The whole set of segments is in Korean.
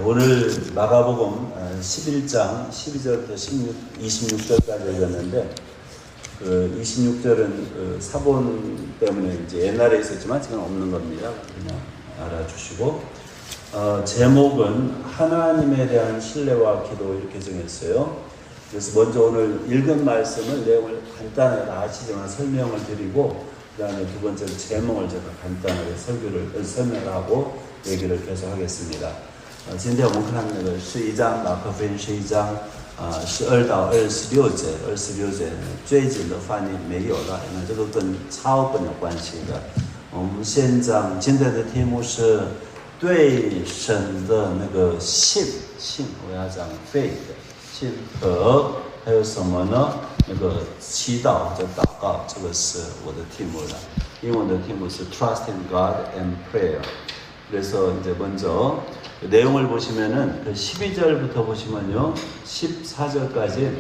오늘 마가복음 11장 12절부터 26절까지 읽었는데 그 26절은 사본 때문에 이제 옛날에 있었지만 지금 없는 겁니다. 그냥 알아주시고 제목은 하나님에 대한 신뢰와 기도 이렇게 정했어요. 그래서 먼저 오늘 읽은 말씀을 내용을 간단하게 아시지만 설명을 드리고 그 다음에 두 번째로 제목을 제가 간단하게 설명을 하고 얘기를 계속하겠습니다. 今天我们看那个11章马可福音11章12到26节26节最近的翻译没有了，因为这个跟抄本有关系的。我们现在今天的题目是对神的那个信，我要讲 faith 信和还有什么呢？那个祈祷或者祷告，这个是我的题目了。英文的题目是 Trust in God and Prayer。 그래서 이제 먼저 그 내용을 보시면은 그 12절부터 보시면요 14절까지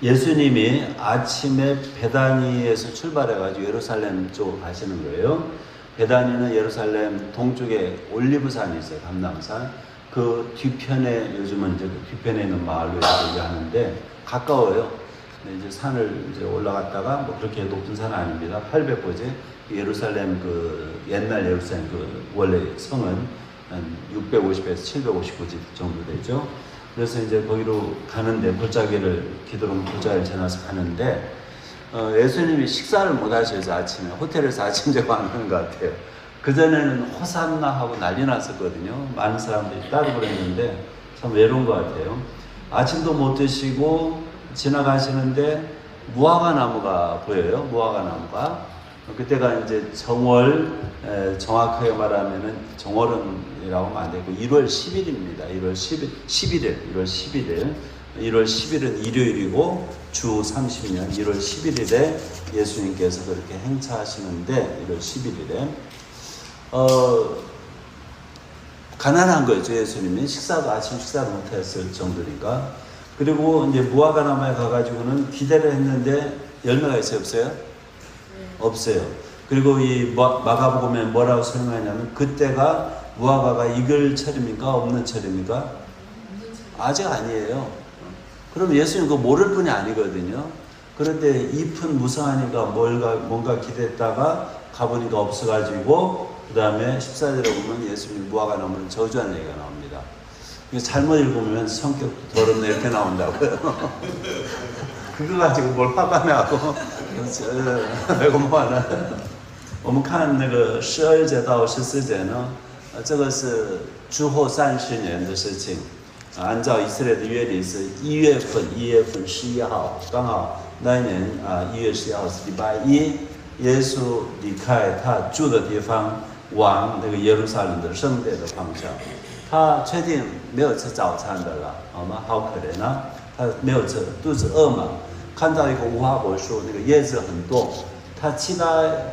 예수님이 아침에 베다니에서 출발해가지고 예루살렘 쪽으로 가시는 거예요. 베다니는 예루살렘 동쪽에 올리브산이 있어요. 감람산. 그 뒤편에 요즘은 이제 그 뒤편에 있는 마을로 얘기하는데 가까워요. 근데 이제 산을 이제 올라갔다가 뭐 그렇게 높은 산은 아닙니다. 800보지. 예루살렘 그 옛날 예루살렘 그 원래 성은 한 650에서 750보지 정도 되죠. 그래서 이제 거기로 가는데 기도로 골짜기를 지나서 가는데 예수님이 식사를 못 하셔서 아침에 호텔에서 아침 제공하는 것 같아요. 그전에는 호산나 하고 난리 났었거든요. 많은 사람들이 따르고 그랬는데 참 외로운 것 같아요. 아침도 못 드시고 지나가시는데 무화과 나무가 보여요. 무화과 나무가. 그때가 이제 정월, 정확하게 말하면은 정월은이라고 하면 안 되고 1월 10일입니다. 1월 10일은 일요일이고 주 30년 1월 11일에 예수님께서 그렇게 행차하시는데 1월 11일에 가난한 거죠. 예수님이 아침 식사를 못했을 정도니까. 그리고 이제 무화과 나무에 가가지고는 기대를 했는데 열매가 있어요, 없어요? 없어요. 그리고 이 마가복음에 뭐라고 설명하냐면 그때가 무화과가 익을 철입니까? 없는 철입니까? 아직 아니에요. 그럼 예수님 그거 모를 분이 아니거든요. 그런데 잎은 무성하니까 뭔가 기대했다가 가보니까 없어가지고 그 다음에 14절에 보면 예수님 무화과 나무는 저주한 얘기가 나옵니다. 이거 잘못 읽으면 성격도 더럽네 이렇게 나온다고요. 그거 가지고 뭘 화가 나고 我们看那个12节到14节呢，这个是之后30年的事情。按照以色列的约历是1月份11号，刚好那一年1月11号是礼拜一，耶稣离开他住的地方，往那个耶路撒冷的圣殿的方向。他确定没有吃早餐的了，好吗？好可怜啊，他没有吃，肚子饿嘛。看到一个无花果树，那个叶子很多，他期待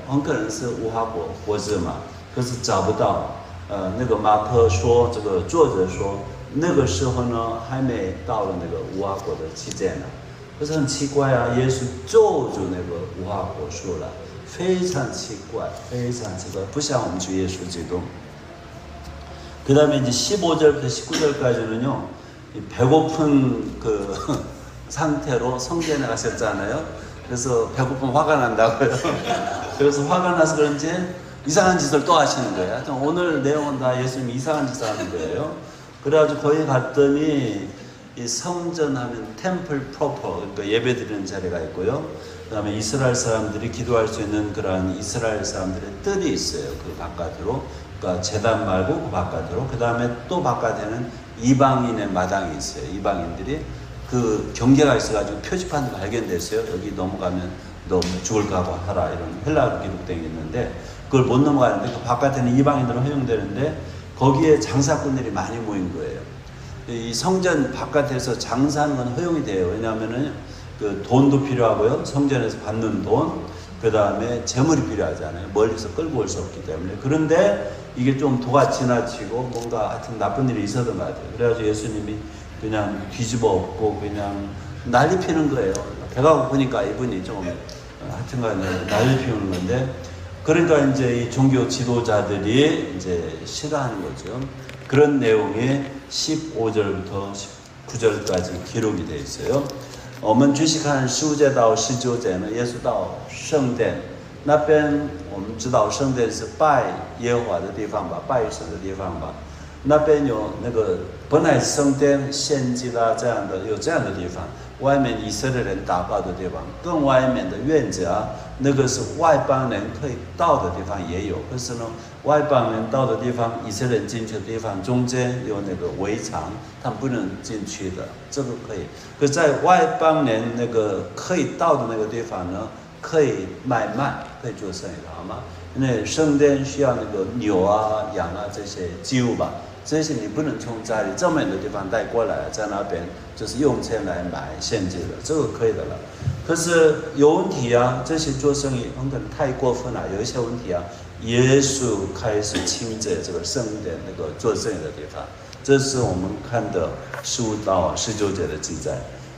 很可能是无花果子嘛，可是找不到。那个马可说，这个作者说，那个时候呢还没到了那个无花果的期间呢。可是很奇怪啊，耶稣咒住那个无花果树了，非常奇怪，不像我们主耶稣基督。그 다음에 이제 15절부터 19절까지는요, 배고픈 상태로 성전에 가셨잖아요. 그래서 배고프면 화가 난다고요. 그래서 화가 나서 그런지 이상한 짓을 또 하시는 거예요. 오늘 내용은 다 예수님이 이상한 짓을 하는 거예요. 그래가지고 거기 갔더니 이 성전 하면 템플 프로퍼, 그러니까 예배 드리는 자리가 있고요. 그 다음에 이스라엘 사람들이 기도할 수 있는 그러한 이스라엘 사람들의 뜰이 있어요. 그 바깥으로. 그러니까 제단 말고 그 바깥으로. 그 다음에 또 바깥에는 이방인의 마당이 있어요. 이방인들이 그 경계가 있어가지고 표지판도 발견됐어요. 여기 넘어가면 너 죽을까 하라 이런 헬라어로 기록되어 있는데 그걸 못 넘어가는데 그 바깥에는 이방인들은 허용되는데 거기에 장사꾼들이 많이 모인 거예요. 이 성전 바깥에서 장사하는 건 허용이 돼요. 왜냐하면은 그 돈도 필요하고요. 성전에서 받는 돈, 그 다음에 재물이 필요하잖아요. 멀리서 끌고 올 수 없기 때문에. 그런데 이게 좀 도가 지나치고 뭔가 하여튼 나쁜 일이 있었던 것 같아요. 그래가지고 예수님이 그냥 뒤집어 엎고 그냥 난리 피는 거예요. 배가 고프니까 이분이 좀 하여튼간에 난리 피우는 건데 그러니까 이제 이 종교 지도자들이 이제 싫어하는 거죠. 그런 내용이 15절부터 19절까지 기록이 되어 있어요. 我们继续看15节到19节呢，耶稣到圣殿那边，我们知道圣殿是拜耶和华的地方吧，拜神的地方吧。那边有那个本来圣殿献祭啦这样的，有这样的地方，外面以色列人祷告的地方，更外面的院子啊，那个是外邦人可以到的地方也有。可是呢，外邦人到的地方，以色列人进去的地方中间有那个围墙，他们不能进去的，这个可以。可是在外邦人那个可以到的那个地方呢，可以买卖，可以做生意的，好吗？因为圣殿需要那个牛啊、羊啊这些祭物吧。这些你不能从家里这么远的地方带过来，在那边就是用钱来买现金的，这个可以的了。可是有问题啊，这些做生意可能太过分了，有一些问题啊。耶稣开始亲自这个圣殿那个做生意的地方，这是我们看的15到19节的记载。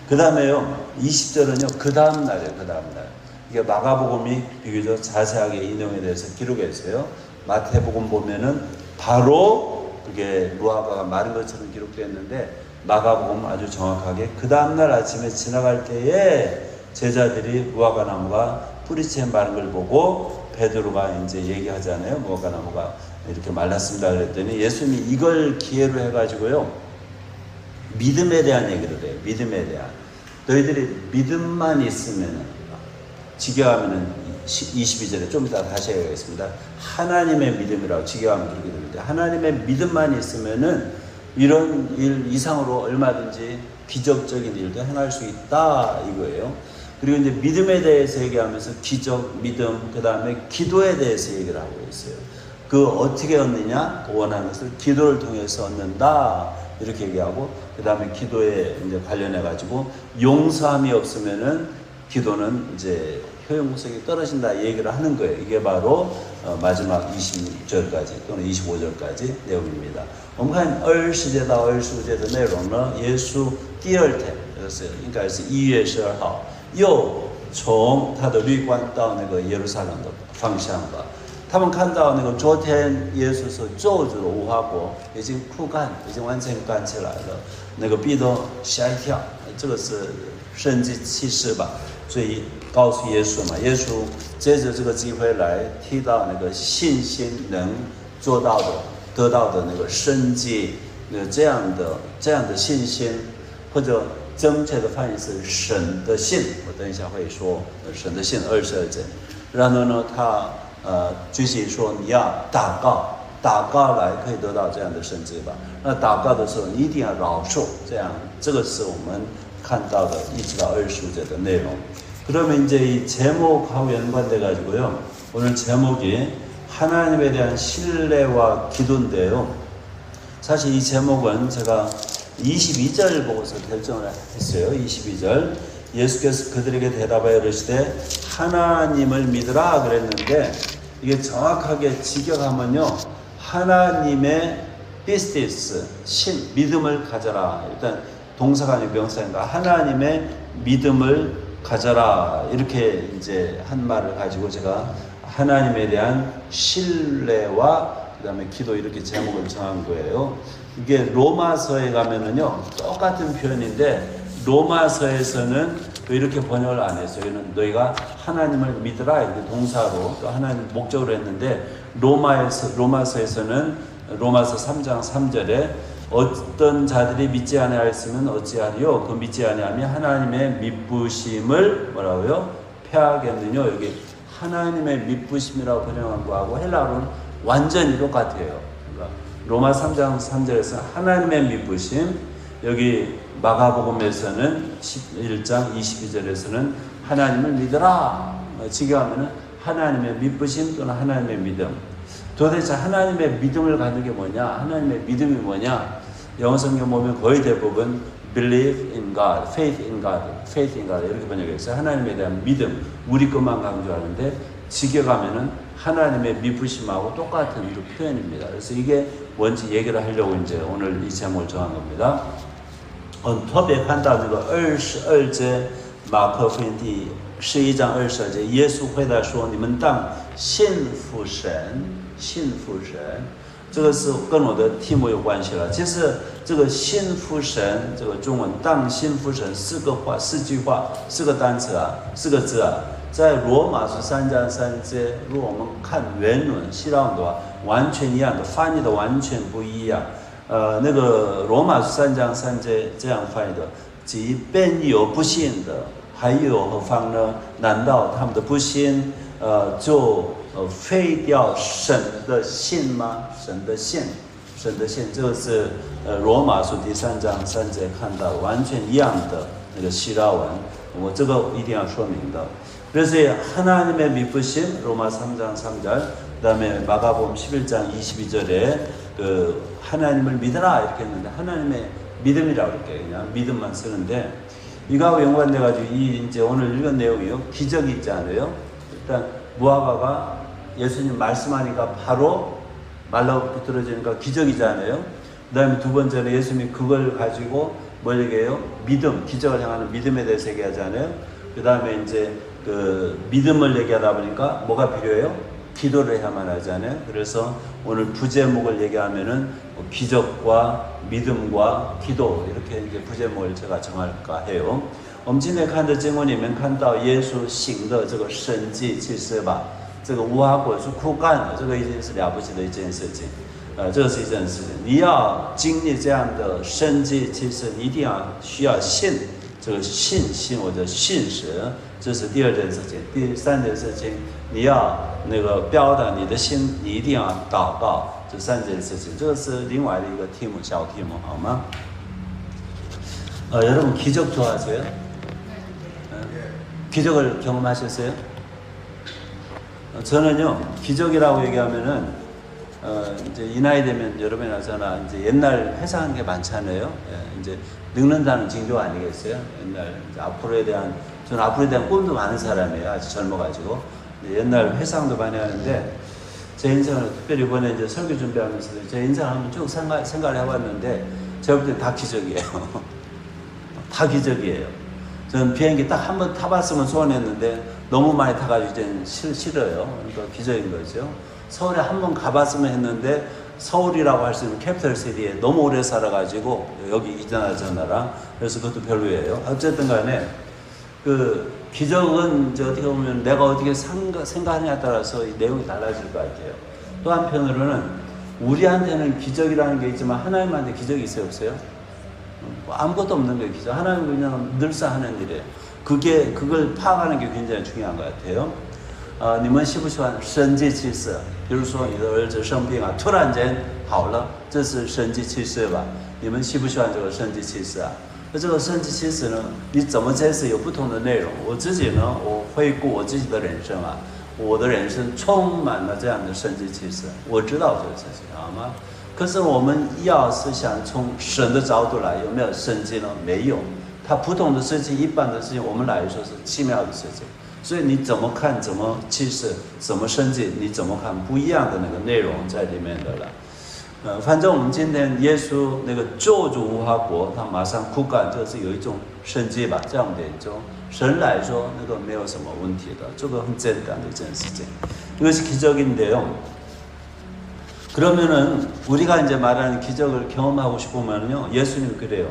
그 다음에요 20절은요 그 다음 날이에요. 그 다음 날. 이게 마가복음이 비교적 자세하게 인용에 대해서 기록했어요. 마태복음 보면은 바로 그게 무화과가 마른 것처럼 기록되어 있는데 마가복음 아주 정확하게 그 다음날 아침에 지나갈 때에 제자들이 무화과 나무가 뿌리채 마른 걸 보고 베드로가 이제 얘기하잖아요. 무화과 나무가 이렇게 말랐습니다 그랬더니 예수님이 이걸 기회로 해가지고요 믿음에 대한 얘기를 해요. 믿음에 대한 너희들이 믿음만 있으면 직역하면은 22절에 좀 이따 다시 해야겠습니다. 하나님의 믿음이라고 직역하면 그렇게 됩니다. 하나님의 믿음만 있으면은 이런 일 이상으로 얼마든지 기적적인 일도 행할 수 있다 이거예요. 그리고 이제 믿음에 대해서 얘기하면서 기적, 믿음, 그 다음에 기도에 대해서 얘기를 하고 있어요. 그 어떻게 얻느냐? 원하는 것을 기도를 통해서 얻는다 이렇게 얘기하고 그 다음에 기도에 이제 관련해 가지고 용서함이 없으면은 기도는 이제 효용성이 떨어진다 얘기를 하는 거예요. 이게 바로 마지막 26절까지 또는 25절까지 내용입니다. 我们看20节到25节的内容呢，耶稣第二天，应该是1月12号，又从他的旅馆到那个耶路撒冷的方向吧。他们看到那个昨天耶稣所咒诅的无花果已经枯干，已经完全干起来了。那个彼得吓一跳，这个是神迹奇事吧？所以告诉耶稣嘛，耶稣借着这个机会来提到那个信心能做到的、得到的那个神迹，这样的信心，或者正确的翻译是神的信。我等一下会说神的信22节。然后呢，他具体说你要祷告，祷告来可以得到这样的神迹吧。那祷告的时候你一定要饶恕，这个是我们看到的一直到25절的内容。 그러면 이제 이 제목하고 연관돼 가지고요. 오늘 제목이 하나님에 대한 신뢰와 기도인데요. 사실 이 제목은 제가 22절 보고서 결정을 했어요. 22절. 예수께서 그들에게 대답하여 이르시되 하나님을 믿으라 그랬는데 이게 정확하게 직역하면요. 하나님의 피스티스, 신, 믿음을 가져라. 일단 동사가 아니고 명사인가. 하나님의 믿음을 가져라 이렇게 이제 한 말을 가지고 제가 하나님에 대한 신뢰와 그다음에 기도 이렇게 제목을 정한 거예요. 이게 로마서에 가면은요 똑같은 표현인데 로마서에서는 이렇게 번역을 안 했어요. 여기는 너희가 하나님을 믿으라 이렇게 동사로 또 하나님 목적으로 했는데 로마서에서는 로마서 3장 3절에 어떤 자들이 믿지 아니하였으면 어찌하리요? 그 믿지 아니하면 하나님의 미쁘심을 뭐라고요? 폐하겠느냐? 여기 하나님의 미쁘심이라고 번역한 거하고 헬라어로는 완전히 똑같아요. 그러니까 로마 3장 3절에서 하나님의 미쁘심, 여기 마가복음에서는 11장 22절에서는 하나님을 믿으라. 직역하면은 하나님의 미쁘심 또는 하나님의 믿음. 도대체 하나님의 믿음을 갖는 게 뭐냐? 하나님의 믿음이 뭐냐? 영어 성경 보면 거의 대부분 believe in God, faith in God, faith in God 이렇게 번역했어요. 하나님에 대한 믿음, 우리 것만 강조하는데 직역하면은 하나님의 미쁘심하고 똑같은 그 표현입니다. 그래서 이게 뭔지 얘기를 하려고 이제 오늘 이 제목을 정한 겁니다. 特别看到这个22节马可福音第11章22节，耶稣回答说：“你们当信服神。” 信服神，这个是跟我的题目有关系了。其实这个信服神，这个中文当信服神四句话四个单词啊4个字啊，在罗马书3章3节，如果我们看原文希腊文的话，完全一样的，翻译的完全不一样。那个罗马书3章3节这样翻译的，即便有不信的，还有何方呢？难道他们的不信就废掉神的信吗？神的信，这个是罗马书第3章3节看到完全一样的那个希腊文，我这个一定要说明的。 그래서 하나님의 믿으심 로마 3장 3절 그다음에 마가복음 11장 22절에 그 하나님을 믿어라 이렇게 했는데 하나님의 믿음이라고 이렇게 그냥 믿음만 쓰는데 이거하고 연관돼 가지고 이 이제 오늘 읽은 내용이요 기적이 있지 않아요? 일단 무화과가 예수님 말씀하니까 바로 말라고 비틀어지니까 기적이잖아요. 그다음에 두 번째는 예수님이 그걸 가지고 뭘 얘기해요? 믿음, 기적을 향하는 믿음에 대해서 얘기하잖아요. 그다음에 이제 그 믿음을 얘기하다 보니까 뭐가 필요해요? 기도를 해야만 하잖아요. 그래서 오늘 부제목을 얘기하면은 기적과 믿음과 기도 이렇게 이제 부제목을 제가 정할까 해요. 我们今天看的经文里面看到耶稣行的这个神迹奇事吧，这个无花果树枯干了，这个已经是了不起的一件事情。这个是一件事情。你要经历这样的神迹奇事，你一定要需要信。 这个信心或者信实，这是第二件事情。第三件事情，你要那个表达你的心，你一定要祷告。这三件事情，这个是另外的一个题目，小题目，好吗？여러분 기적 좋아하세요? 기적을 경험하셨어요? 저는요 기적이라고 얘기하면은 이제 이 나이 되면 여러분이나 저나 이제 옛날 회상한 게 많잖아요. 이제 늙는다는 징조 아니겠어요? 옛날 저는 앞으로에 대한 꿈도 많은 사람이에요. 아직 젊어가지고. 옛날 회상도 많이 하는데, 제 인생을 특별히 이번에 이제 설교 준비하면서 제 인생을 한번 쭉 생각을 해봤는데, 제가 볼 때 다 기적이에요. 다 기적이에요. 저는 비행기 딱 한 번 타봤으면 소원했는데, 너무 많이 타가지고 이제는 싫어요. 그러니까 기적인 거죠. 서울에 한 번 가봤으면 했는데, 서울이라고 할 수 있는 캐피털 시티에 너무 오래 살아가지고 여기 이전하라 저나라 그래서 그것도 별로예요. 어쨌든 간에 그 기적은 이제 어떻게 보면 내가 어떻게 생각하느냐에 따라서 이 내용이 달라질 것 같아요. 또 한편으로는 우리한테는 기적이라는 게 있지만 하나님한테 기적이 있어요 없어요? 아무것도 없는 거예요 기적. 하나님은 그냥 늘상 하는 일이에요. 그걸 파악하는 게 굉장히 중요한 것 같아요. 你们喜不喜欢神迹奇事？比如说你的儿子生病啊，突然间好了，这是神迹奇事吧？你们喜不喜欢这个神迹奇事啊？那这个神迹奇事呢，你怎么解释有不同的内容。我自己呢，我回顾我自己的人生啊，我的人生充满了这样的神迹奇事，我知道这个事情，好吗？可是我们要是想从神的角度来，有没有神迹呢？没有，它普通的事情、一般的事情，我们来说是奇妙的事情。 所以你怎么看，怎么启示，怎么升级，你怎么看不一样的那个内容在里面的了。反正我们今天耶稣那个救主无花果，他马上枯干，这是有一种升级吧，这样的一种神来说那个没有什么问题的，这个很简单的一件事情。 이것이 기적인데요. 그러면은 우리가 이제 말하는 기적을 경험하고 싶으면요, 예수님 그래요.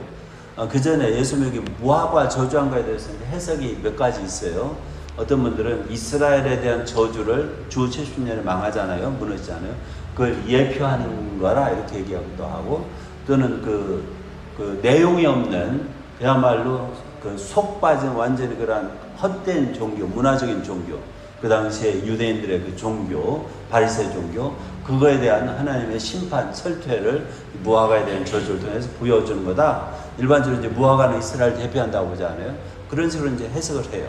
그 전에 예수님이 무화과 저주한 거에 대해서 해석이 몇 가지 있어요. 어떤 분들은 이스라엘에 대한 저주를 주 70년에 망하잖아요. 무너지잖아요. 그걸 예표하는 거라 이렇게 얘기하기도 하고 또는 그 내용이 없는 그야말로 그 속 빠진 완전히 그런 헛된 종교, 문화적인 종교 그 당시에 유대인들의 그 종교, 바리새 종교 그거에 대한 하나님의 심판, 설퇴를 무화과에 대한 저주를 통해서 보여주는 거다. 일반적으로 이제 무화과는 이스라엘 대표한다고 보잖아요. 그런 식으로 이제 해석을 해요.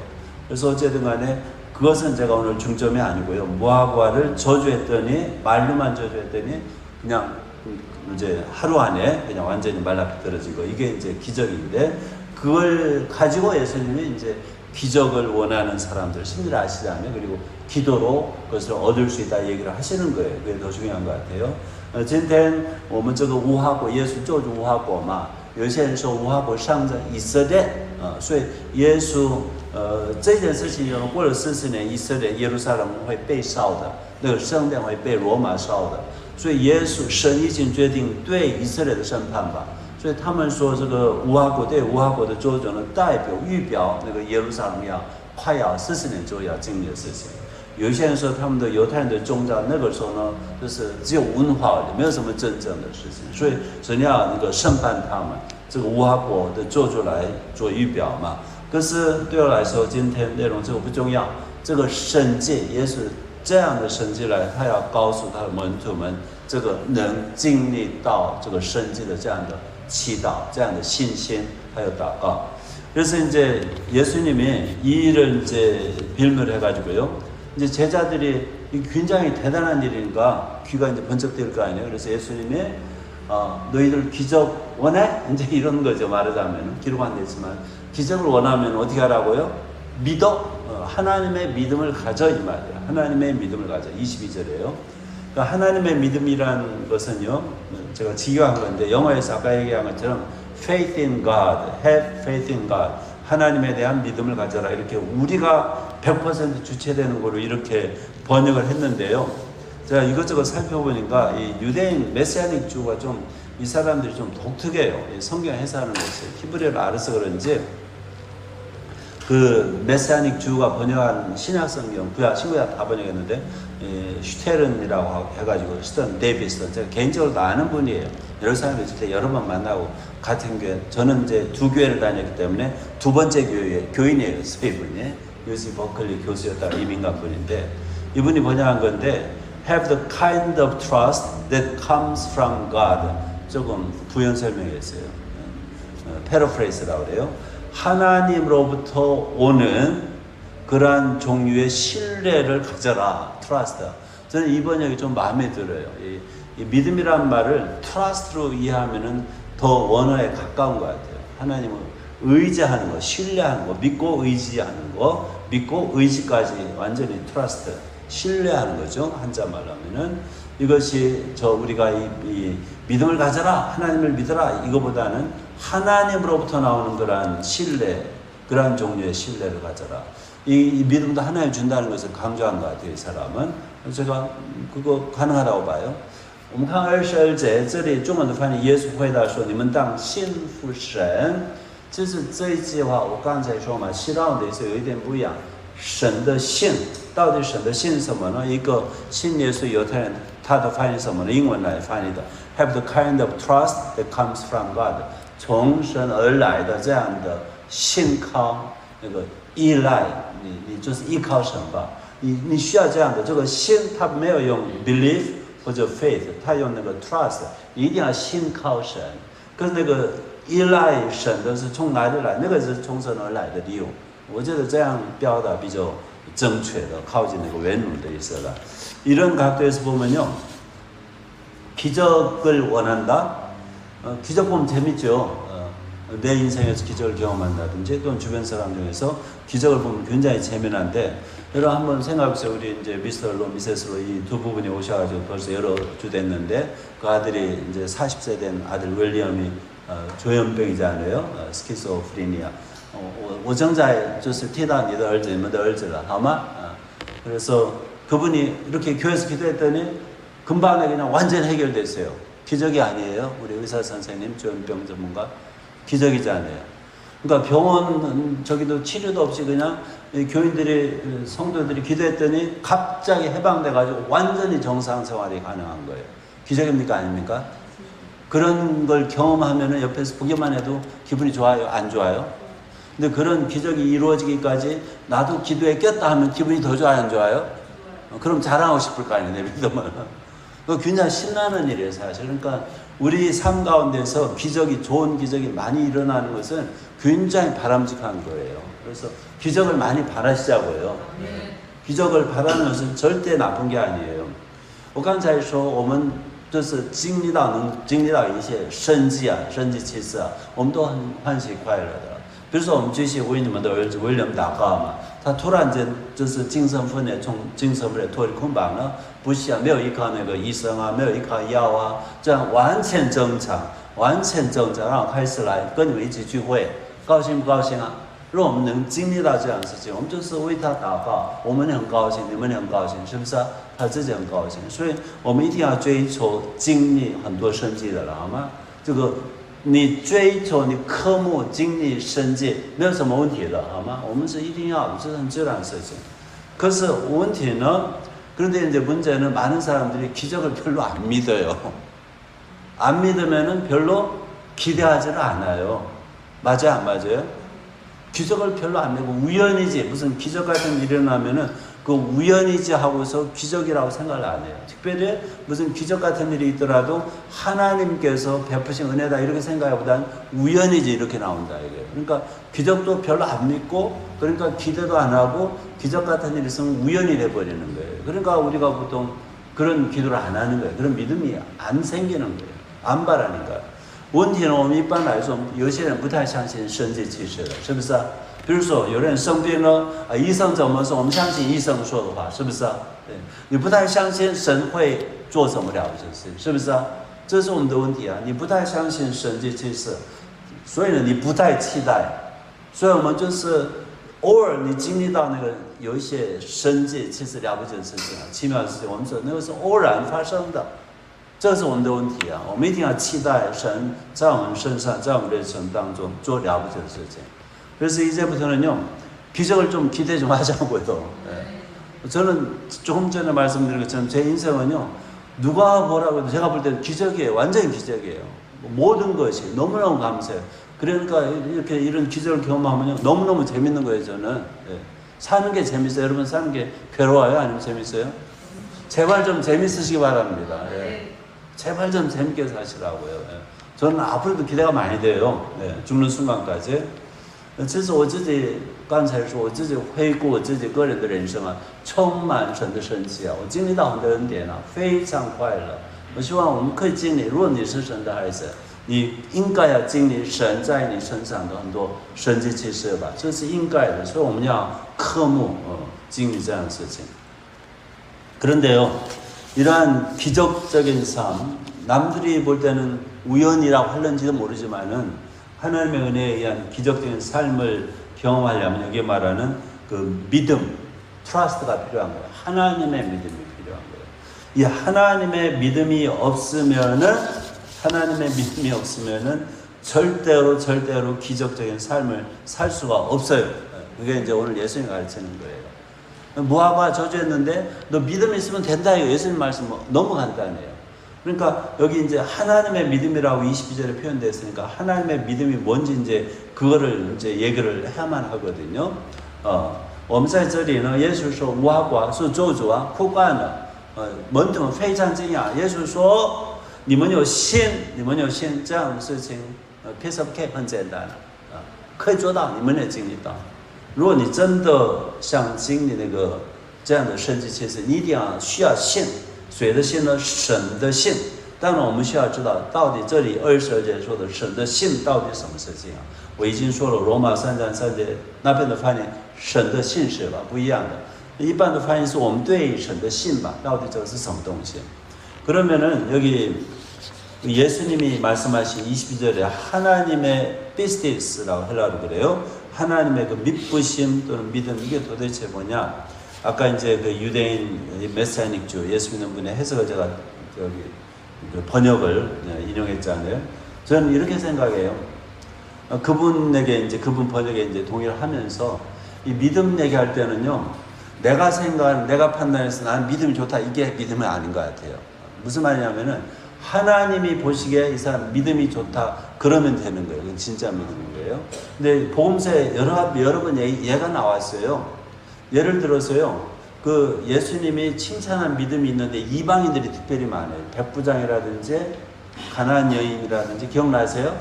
그래서 어쨌든 간에 그것은 제가 오늘 중점이 아니고요. 무화과를 저주했더니 말로만 저주했더니 그냥 이제 하루 안에 그냥 완전히 말라비틀어지고 이게 이제 기적인데 그걸 가지고 예수님이 이제 기적을 원하는 사람들 심리를 아시잖아요. 그리고 기도로 그것을 얻을 수 있다 얘기를 하시는 거예요. 그게 더 중요한 것 같아요. 今天我们这个无花果耶稣救主无花果嘛，有些人说无花果上着以色列所以耶稣这件事情过了40年以色列耶路撒冷会被烧的，那个圣殿会被罗马烧的，所以耶稣神已经决定对以色列的审判吧。所以他们说这个无花果对无花果的作者呢，代表预表那个耶路撒冷快要40年之后要经历的事情。有一些人说他们的犹太人的宗教那个时候呢，就是只有文化，没有什么真正的事情，所以神要那个审判他们。这个无花果的做出来做预表嘛。可是对我来说，今天内容这个不重要。这个神迹，耶稣这样的神迹来，他要告诉他的门徒们，这个能经历到这个神迹的这样的祈祷，这样的信心，还有祷告。 그래서 이제 예수님이 이 일을 이제 빌미를 해가지고요. 이제 제자들이 굉장히 대단한 일이니까 귀가 이제 번쩍 뜰 거 아니에요. 그래서 예수님이 너희들 기적 원해? 이제 이런 거죠. 말하자면 기록 안 됐지만 기적을 원하면 어떻게 하라고요? 믿어. 하나님의 믿음을 가져 이 말이에요. 하나님의 믿음을 가져. 22절이에요. 그러니까 하나님의 믿음이란 것은요. 제가 직역한 건데 영어에서 아까 얘기한 것처럼 faith in God, have faith in God. 하나님에 대한 믿음을 가져라. 이렇게 우리가 100% 주체되는 거로 이렇게 번역을 했는데요. 제가 이것저것 살펴보니까 이 유대인 메시아닉 주가 좀 이 사람들이 좀 독특해요. 성경 해석하는 것이 히브리어를 알아서 그런지 그 메시아닉 주가 번역한 신약 성경, 구약, 신구약 다 번역했는데 슈테른이라고 해가지고 스턴 데이비스턴 제가 개인적으로 아는 분이에요. 여러 사람이 있을 때 여러 번 만나고 같은 교회 저는 이제 두 교회를 다녔기 때문에 두 번째 교회 교인이에요. 이분이 UC 버클리 교수였다가 이민 간 분인데 이분이 번역한 건데 have the kind of trust that comes from God. 조금 부연 설명했어요. 패러프레이스라고 그래요. 하나님으로부터 오는 그러한 종류의 신뢰를 가져라. trust. 저는 이 번역이 좀 마음에 들어요. 이 믿음이란 말을 trust로 이해하면은 더 원어에 가까운 것 같아요. 하나님을 의지하는 거, 신뢰하는 거, 믿고 의지하는 거, 믿고 의지까지 완전히 trust, 신뢰하는 거죠. 한자말로 하면은 이것이 우리가 이 믿음을 가져라, 하나님을 믿어라 이거보다는 하나님으로부터 나오는 그러한 신뢰, 그러한 종류의 신뢰를 가져라. 이 믿음도 하나님 준다는 것을 강조한 것 같아요. 이 사람은. 제가 그거 가능하다고 봐요. 我们看22节，这里中文的翻译，耶稣回答说：“你们当信服神。”就是这一句话，我刚才说嘛，希腊文的意思有一点不一样。神的信，到底神的信什么呢？一个信耶稣犹太人，他的翻译什么呢？英文来翻译的 ，have the kind of trust that comes from God， 从神而来的这样的信靠，那个依赖，你就是依靠神吧。你需要这样的这个信，他没有用 belief。或者 faith， 他用那个 trust， 一定要信靠神，跟那个依赖神的是从哪里来？那个是从神而来的理由。我觉得这样表达比较正确的，靠近那个原文的意思了。 이런 각도에서 보면요, 기적을 원한다. 기적 보면 재밌죠. 내 인생에서 기적을 경험한다든지 또는 주변 사람 중에서 기적을 보면 굉장히 재미난데 여러분 한번 생각해보세요. 우리 이제 미스터 로, 미세스 로 이 두 부분이 오셔가지고 벌써 여러 주 됐는데 그 아들이 이제 40세 된 아들 윌리엄이 조현병이잖아요. 스키소프리니아. 我正在就是替到你的儿子你们的儿子了好吗? 그래서 그분이 이렇게 교회에서 기도했더니 금방에 그냥 완전 해결됐어요. 기적이 아니에요. 우리 의사 선생님 조현병 전문가. 기적이잖아요. 그러니까 병원 저기도 치료도 없이 그냥 교인들이 성도들이 기도했더니 갑자기 해방돼가지고 완전히 정상 생활이 가능한 거예요. 기적입니까 아닙니까? 그런 걸 경험하면은 옆에서 보기만 해도 기분이 좋아요, 안 좋아요? 근데 그런 기적이 이루어지기까지 나도 기도에 꼈다 하면 기분이 더 좋아요, 안 좋아요? 그럼 자랑하고 싶을 거 아니에요, 내 믿음은. 그거 굉장히 신나는 일이에요, 사실. 그러니까 우리 삶 가운데서 기적이, 좋은 기적이 많이 일어나는 것은 굉장히 바람직한 거예요. 그래서 기적을 많이 바라시자고요. 기적을 바라는 것은 절대 나쁜 게 아니에요. 我刚才说我们就是经历到一些神迹啊，神迹奇事啊，我们都很欢喜快乐的。比如说我们继续为你们的儿子威廉祷告嘛，他突然间就是精神分裂，从精神分裂脱离捆绑了，不需要没有依靠那个医生啊，没有依靠药啊，这样完全正常，然后开始来跟你们一起聚会，高兴不高兴啊？若我们能经历到这样的事情，我们就是为他祷告，我们很高兴，你们也很高兴，是不是啊？他自己很高兴，所以我们一定要追求经历很多生计的了，好吗？这个你追求你科目经历生计没有什么问题的，好吗？我们是一定要，这是很自然的事情。可是问题呢？ 그런데 이제 문제는 많은 사람들이 기적을 별로 안 믿어요. 안 믿으면은 별로 기대하지를 않아요. 맞아요, 안 맞아요? 기적을 별로 안 믿고 우연이지 무슨 기적 같은 일이 일어나면은 그 우연이지 하고서 기적이라고 생각을 안 해요. 특별히 무슨 기적 같은 일이 있더라도 하나님께서 베푸신 은혜다 이렇게 생각하기보다는 우연이지 이렇게 나온다 이거예요. 그러니까 기적도 별로 안 믿고 그러니까 기대도 안 하고 기적 같은 일이 있으면 우연이 돼버리는 거예요. 그러니까 우리가 보통 그런 기도를 안 하는 거예요. 그런 믿음이 안 생기는 거예요. 안 바라니까. 问题呢，我们一般来说，有些人不太相信神迹奇事的，是不是啊？比如说，有人生病了，医生怎么说？我们相信医生说的话，是不是啊？对，你不太相信神会做什么了不起的事，是不是啊？这是我们的问题啊！你不太相信神迹奇事，所以呢，你不太期待，所以我们就是偶尔你经历到那个有一些神迹奇事了不起的事情啊，奇妙的事情，我们说那个是偶然发生的。 这是我们的问题啊！我们一定要期待神在我们身上，在我们人生当中做了不起的事情。 그래서 이제부터는요 기적을 좀 기대 좀 하자고요. 네. 저는 조금 전에 말씀드린 것처럼 제 인생은요 누가 뭐라고 해도 제가 볼 때는 기적이에요. 완전히 기적이에요. 모든 것이 너무너무 감사해요. 그러니까 이렇게 이런 기적을 경험하면요 너무너무 재밌는 거예요. 저는 네. 사는 게 재밌어요. 여러분 사는 게 괴로워요? 아니면 재밌어요? 제발 좀 재밌으시기 바랍니다. 네. 제발 좀 재밌게 사시라고요. 네. 저는 앞으로도 기대가 많이 돼요. 네. 죽는 순간까지. 其实我自己刚才说，我自己回顾我自己个人的人生啊，充满神的神奇啊，我经历到很多恩典啊，非常快乐。我希望我们可以经历，如果你是神的孩子，你应该要经历神在你身上的很多神迹奇事吧，这是应该的。所以我们要渴慕经历这样的事情。 그런데요, 이러한 기적적인 삶, 남들이 볼 때는 우연이라고 할는지도 모르지만은. 하나님의 은혜에 의한 기적적인 삶을 경험하려면 여기 말하는 그 믿음, 트러스트가 필요한 거예요. 하나님의 믿음이 필요한 거예요. 이 하나님의 믿음이 없으면은 절대로 기적적인 삶을 살 수가 없어요. 그게 이제 오늘 예수님이 가르치는 거예요. 무화과 저주했는데 너 믿음 있으면 된다. 이거 예수님 말씀 너무 간단해요. 그러니까 여기 이제 하나님의 믿음이라고 22절에 표현되어 있으니까 하나님의 믿음이 뭔지 이제 그거를 이제 얘기를 해야만 하거든요. 我们在这里呢，耶稣说无花果是咒诅啊，枯干了。门徒非常惊讶，耶稣说你们有信，这样的事情，piece of cake 很简单可以做到，你们也经历到。如果你真的想经历那个这样的神迹奇事，你一定要需要信。 谁的信呢？神的信。当然，我们需要知道，到底这里22节说的神的信到底什么事情啊？我已经说了，罗马3章3节那边的翻译，神的信是吧？不一样的。一般的翻译是我们对神的信吧？到底这个是什么东西？ 그러면은 여기 예수님이 말씀하신 22절에 하나님의 피스티스라고 헬라로 그래요. 하나님의 그 믿부심 또는 믿음 이게 도대체 뭐냐? 아까 이제 그 유대인 메시아닉주 예수 믿는 분의 해석을 제가 여기 그 번역을 인용했잖아요. 저는 이렇게 생각해요. 그분에게 이제 그분 번역에 이제 동의를 하면서 이 믿음 얘기할 때는요. 내가 생각하는 내가 판단해서 나는 믿음이 좋다 이게 믿음이 아닌 것 같아요. 무슨 말이냐면은 하나님이 보시기에 이 사람 믿음이 좋다 그러면 되는 거예요. 그건 진짜 믿음인 거예요. 근데 복음서에 여러 번 예가 나왔어요. 예를 들어서요, 그 예수님이 칭찬한 믿음이 있는데 이방인들이 특별히 많아요. 백부장이라든지 가나안 여인이라든지 기억나세요?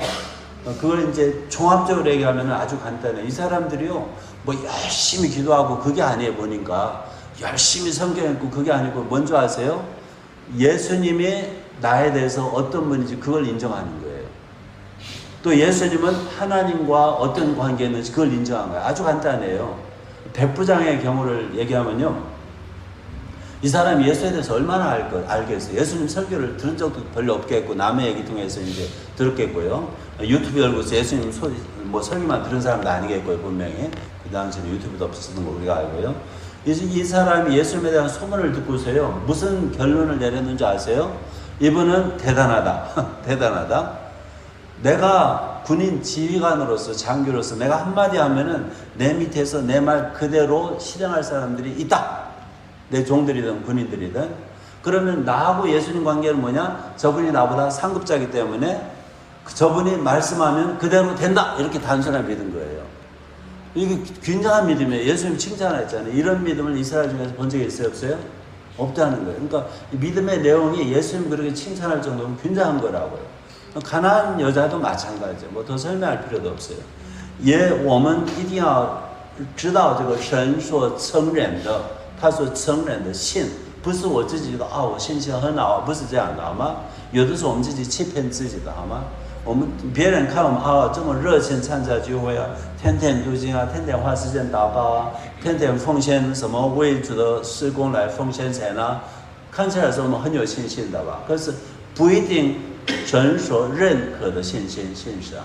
그걸 이제 종합적으로 얘기하면 아주 간단해요. 이 사람들이요, 뭐 열심히 기도하고 그게 아니에요. 보니까 열심히 성경 읽고 그게 아니고 뭔지 아세요? 예수님이 나에 대해서 어떤 분인지 그걸 인정하는 거예요. 또 예수님은 하나님과 어떤 관계에 있는지 그걸 인정한 거예요. 아주 간단해요. 백부장의 경우를 얘기하면요. 이 사람이 예수에 대해서 얼마나 알겠어요. 예수님 설교를 들은 적도 별로 없겠고 남의 얘기 통해서 이제 들었겠고요. 유튜브 열고서 예수님 설교만 들은 사람도 아니겠고요. 분명히 그 당시에는 유튜브도 없었던 거 우리가 알고요. 이 사람이 예수님에 대한 소문을 듣고서요 무슨 결론을 내렸는지 아세요? 이분은 대단하다. 대단하다. 내가 군인 지휘관으로서 장교로서 내가 한마디 하면은 내 밑에서 내 말 그대로 실행할 사람들이 있다. 내 종들이든 군인들이든. 그러면 나하고 예수님 관계는 뭐냐? 저분이 나보다 상급자이기 때문에 저분이 말씀하면 그대로 된다. 이렇게 단순하게 믿은 거예요. 이게 굉장한 믿음이에요. 예수님 칭찬했잖아요. 이런 믿음을 이스라엘 중에서 본 적이 있어요? 없어요? 없다는 거예요. 그러니까 믿음의 내용이 예수님 그렇게 칭찬할 정도면 굉장한 거라고요. 가난한 여자도 마찬가지죠. 뭐 더 설명할 필요도 없어요. 我们一定要知道这个神所承认的，他所承认的信，不是我自己觉得啊，我信心很好，不是这样的，好吗？有的时候我们自己欺骗自己的，好吗？我们别人看我们啊这么热情参加聚会啊，天天读经啊，天天花时间祷告啊，天天奉献什么为主的事工来奉献钱啊，看起来是我们很有信心的吧？可是不一定神所认可的信实啊。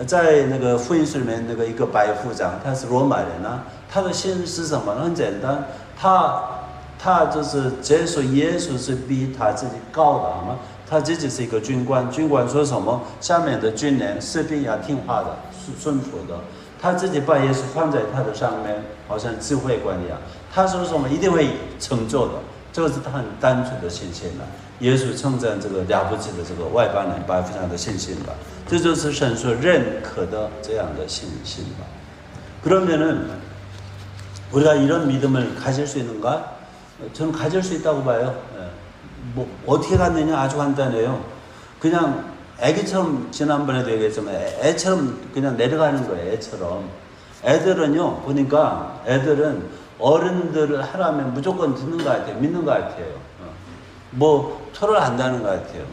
在那个福音书里面，那个一个百夫长，他是罗马人啊，他的信是什么呢？很简单，他就是接受耶稣是比他自己高的，好吗？他自己是一个军官，军官说什么，下面的军人士兵要听话的，顺服的。他自己把耶稣放在他的上面，好像指挥官一样。他说什么一定会成就的，这个是他很单纯的信心了。耶稣称赞这个了不起的这个外邦人百夫长的信心吧，这就是神所认可的这样的信心吧。그러면은 우리가 이런 믿음을 가질 수 있는가? 저는 가질 수 있다고 봐요. 뭐 어떻게 갖느냐 아주 간단해요. 그냥 애기처럼 지난번에도 얘기했지만 애처럼 그냥 내려가는 거예요. 애처럼. 애들은요 보니까 애들은 어른들을 하라면 무조건 듣는 것 같아요. 믿는 것 같아요. 뭐 토를 안다는 것 같아요.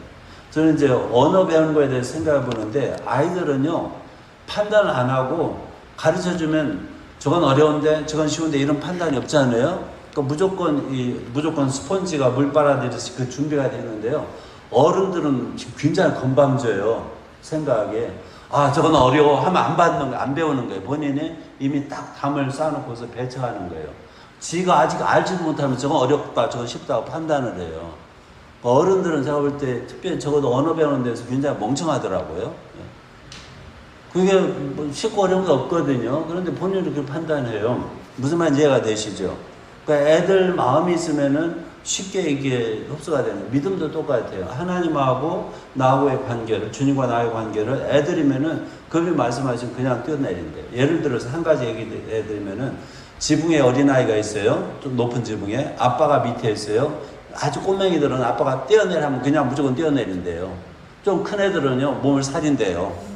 저는 이제 언어 배우는 거에 대해서 생각해 보는데 아이들은요 판단을 안 하고 가르쳐주면 저건 어려운데 저건 쉬운데 이런 판단이 없잖아요. 그러니까 무조건 스펀지가 물 빨아들이듯이 그 준비가 되는데요. 어른들은 굉장히 건방져요. 생각에. 아, 저건 어려워 하면 안 배우는 거예요. 본인이 이미 딱 담을 쌓아놓고서 배척하는 거예요. 지가 아직 알지도 못하면 저건 어렵다, 저건 쉽다고 판단을 해요. 어른들은 제가 볼 때 특별히 적어도 언어 배우는 데서 굉장히 멍청하더라고요. 그게 뭐 쉽고 어려운 게 없거든요. 그런데 본인이 그렇게 판단해요. 무슨 말인지 이해가 되시죠? 그러니까 애들 마음이 있으면은 쉽게 이게 흡수가 되는 거예요. 믿음도 똑같아요. 하나님하고 나하고의 관계를, 주님과 나의 관계를 애들이면은 그분이 말씀하시면 그냥 뛰어내린대요. 예를 들어서 한 가지 얘기 해드리면은 지붕에 어린아이가 있어요. 좀 높은 지붕에. 아빠가 밑에 있어요. 아주 꼬맹이들은 아빠가 뛰어내리면 그냥 무조건 뛰어내린대요. 좀 큰 애들은요, 몸을 살인대요.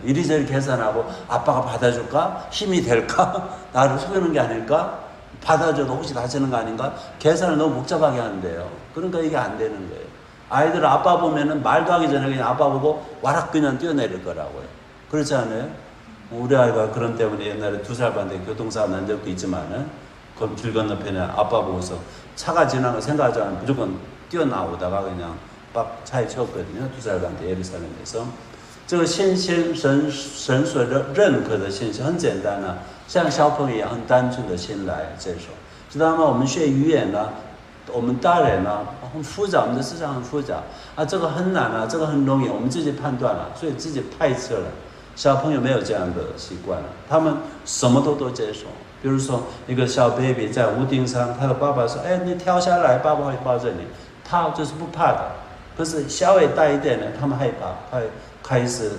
이리저리 계산하고 아빠가 받아줄까? 힘이 될까? 나를 속이는 게 아닐까? 받아줘도 혹시 다치는 거 아닌가? 계산을 너무 복잡하게 하는데요. 그러니까 이게 안 되는 거예요. 아이들 아빠 보면은 말도 하기 전에 그냥 아빠 보고 와락 그냥 뛰어내릴 거라고요. 그렇지 않아요? 우리 아이가 그런 때문에 옛날에 2살 반대 교통사고 난 적도 있지만은 그 길 건너편에 아빠 보고서 차가 지나는 거 생각하지 않으면 무조건 뛰어나오다가 그냥 빡 차에 채웠거든요. 2살 반대 예루살렘에서. 这个信心神所认可的信心很简单啊，像小朋友一样很单纯的心来接受。知道吗？我们学语言呢，我们大人呢很复杂，我们的思想很复杂啊，这个很难啊，这个很容易，我们自己判断了，所以自己排斥了。小朋友没有这样的习惯了，他们什么都接受。比如说一个小 baby 在屋顶上，他的爸爸说：“哎，你跳下来，爸爸会抱着你。”他就是不怕的。可是稍微大一点呢，他们害怕，开始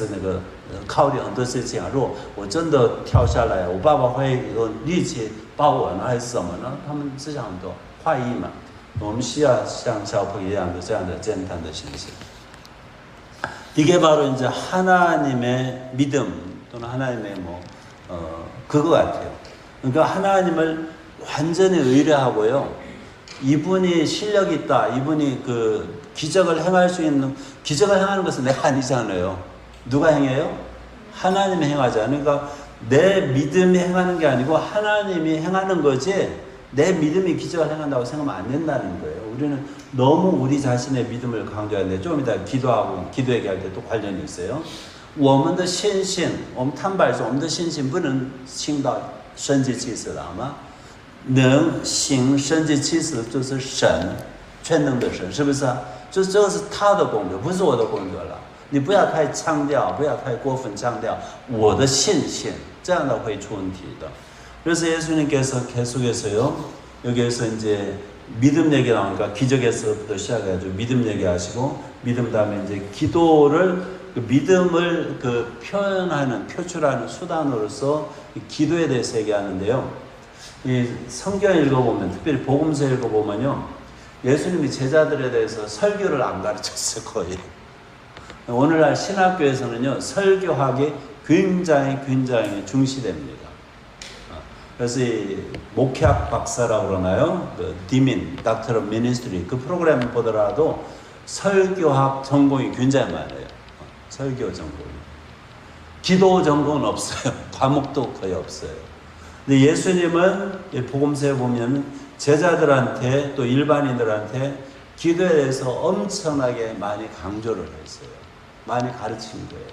那个考虑很多事情啊。如果我真的跳下来，我爸爸会有力气抱我呢，还是什么呢？他们思想很多怀疑嘛。我们需要像小朋友一样的这样的简单的信心。 이게 바로 이제 하나님의 믿음 또는 하나님의 그거 같아요. 그러니까 하나님을 완전히 의뢰하고요. 이분이 실력이 있다. 이분이 그 기적을 행할 수 있는, 기적을 행하는 것은 내가 아니잖아요. 누가 행해요? 하나님이 행하잖아요. 그러니까 내 믿음이 행하는 게 아니고 하나님이 행하는 거지. 내 믿음이 기적을 행한다고 생각하면 안 된다는 거예요. 우리는 너무 우리 자신의 믿음을 강조하는데 좀 이따 기도 얘기할 때 또 관련이 있어요. 我们的信心，我们坦白说，我们的信心不能行到神迹奇事的，好吗？能行神迹奇事就是神，全能的神，是不是啊？这个是他的工作，不是我的工作了。你不要太强调，不要太过分强调我的信心，这样的会出问题的。 그래서 예수님께서 계속해서요, 여기에서 이제 믿음 얘기 나오니까 기적에서부터 시작해가지고 믿음 얘기하시고, 믿음 다음에 이제 기도를, 그 믿음을 그 표출하는 수단으로서 기도에 대해서 얘기하는데요. 이 성경 읽어보면, 특별히 복음서 읽어보면요, 예수님이 제자들에 대해서 설교를 안 가르쳤어요, 거의. 오늘날 신학교에서는요, 설교학이 굉장히 중시됩니다. 그래서 이 목회학 박사라고 그러나요? 그 디민, 닥터 오브 미니스트리 그 프로그램 보더라도 설교학 전공이 굉장히 많아요. 설교 전공. 기도 전공은 없어요. 과목도 거의 없어요. 근데 예수님은 복음서에 보면 제자들한테 또 일반인들한테 기도에 대해서 엄청나게 많이 강조를 했어요. 많이 가르친 거예요.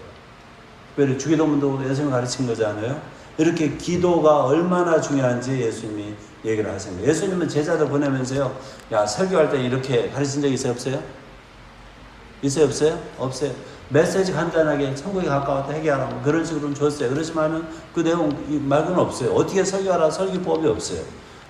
특별히 주기도문도 예수님이 가르친 거잖아요. 이렇게 기도가 얼마나 중요한지 예수님이 얘기를 하신 거예요. 예수님은 제자들 보내면서요, 야, 설교할 때 이렇게 가르친 적 있어요, 없어요? 있어요, 없어요? 없어요. 메시지 간단하게 천국에 가까웠다 회개하라고 그런 식으로 줬어요. 그렇지만은 그 내용 말고는 없어요. 어떻게 설교하라 설교법이 없어요.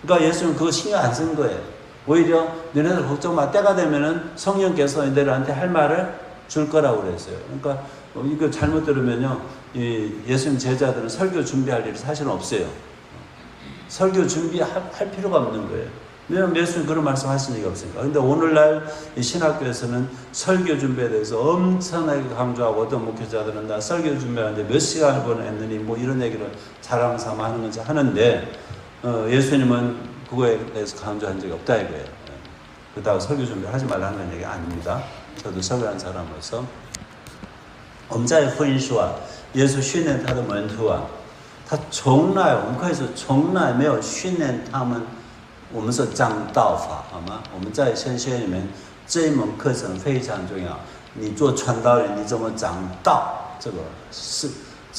그러니까 예수님은 그거 신경 안 쓴 거예요. 오히려 너네들 걱정 마. 때가 되면은 성령께서 너희들한테 할 말을 줄 거라고 그랬어요. 그러니까 이거 잘못 들으면요, 이 예수님 제자들은 설교 준비할 일이 사실은 없어요. 설교 준비할 필요가 없는 거예요. 왜냐하면 예수님 그런 말씀 하신 적이 없으니까. 근데 오늘날 이 신학교에서는 설교 준비에 대해서 엄청나게 강조하고, 어떤 목회자들은 나 설교 준비하는데 몇 시간을 보냈느니 뭐 이런 얘기를 자랑 삼아 하는 건지 하는데, 예수님은 그거에 대해서 강조한 적이 없다 이거예요. 그렇다고 설교 준비를 하지 말라는 얘기 아닙니다. 저도 설교한 사람으로서 我们在福音书啊，耶稣训练他的门徒啊，他从来我们可以说从来没有训练他们，我们说讲道法好吗？我们在神学里面这一门课程非常重要。你做传道人，你怎么讲道？这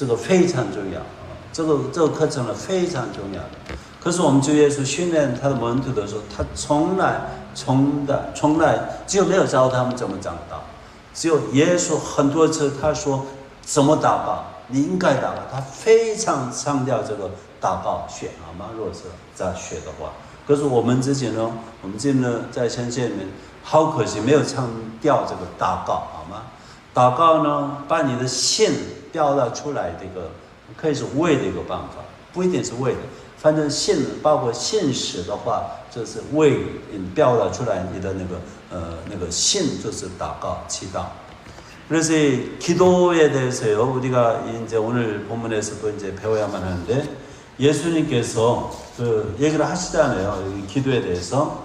个非常重要啊，这个课程呢非常重要的。可是我们主耶稣训练他的门徒的时候，他从来只有没有教他们怎么讲道。 只有耶稣很多次他说怎么祷告，你应该祷告，他非常强调这个祷告学，好吗？如果是在学的话，可是我们自己呢，在神学里面好可惜没有强调这个祷告，好吗？祷告呢，把你的信表达出来，这个可以是为的一个办法，不一定是为的，反正信包括信使的话，就是为表达出来你的那个信就是祷告祈祷。 그래서 이 기도에 대해서요, 우리가 이제 오늘 본문에서도 이제 배워야만 하는데, 예수님께서 그 얘기를 하시잖아요. 이 기도에 대해서.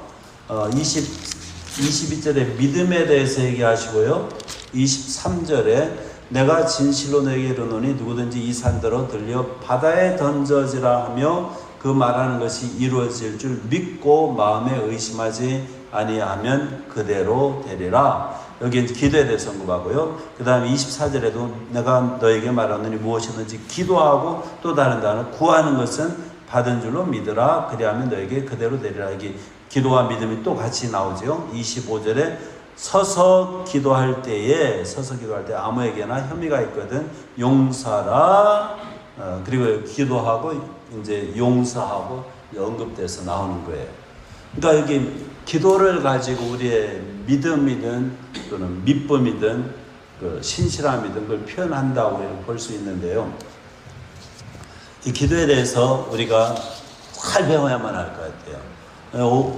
22절에 믿음에 대해서 얘기하시고요. 23절에 내가 진실로 너에게 이르노니 누구든지 이 산더러 들려 바다에 던져지라 하며 그 말하는 것이 이루어질 줄 믿고 마음에 의심하지 아니하면 그대로 되리라. 여기 기도에 대해서 언급하고요. 그 다음에 24절에도 내가 너에게 말하노니 무엇이든지 기도하고 또 다른 단어 구하는 것은 받은 줄로 믿으라. 그리하면 너에게 그대로 되리라. 여기 기도와 믿음이 또 같이 나오죠. 25절에 서서 기도할 때 아무에게나 혐의가 있거든 용서하라. 그리고 기도하고 이제 용서하고 언급돼서 나오는 거예요. 그러니까 여기 기도를 가지고 우리의 믿음이든 또는 믿음이든 그 신실함이든 그걸 표현한다고 볼 수 있는데요. 이 기도에 대해서 우리가 잘 배워야만 할 것 같아요.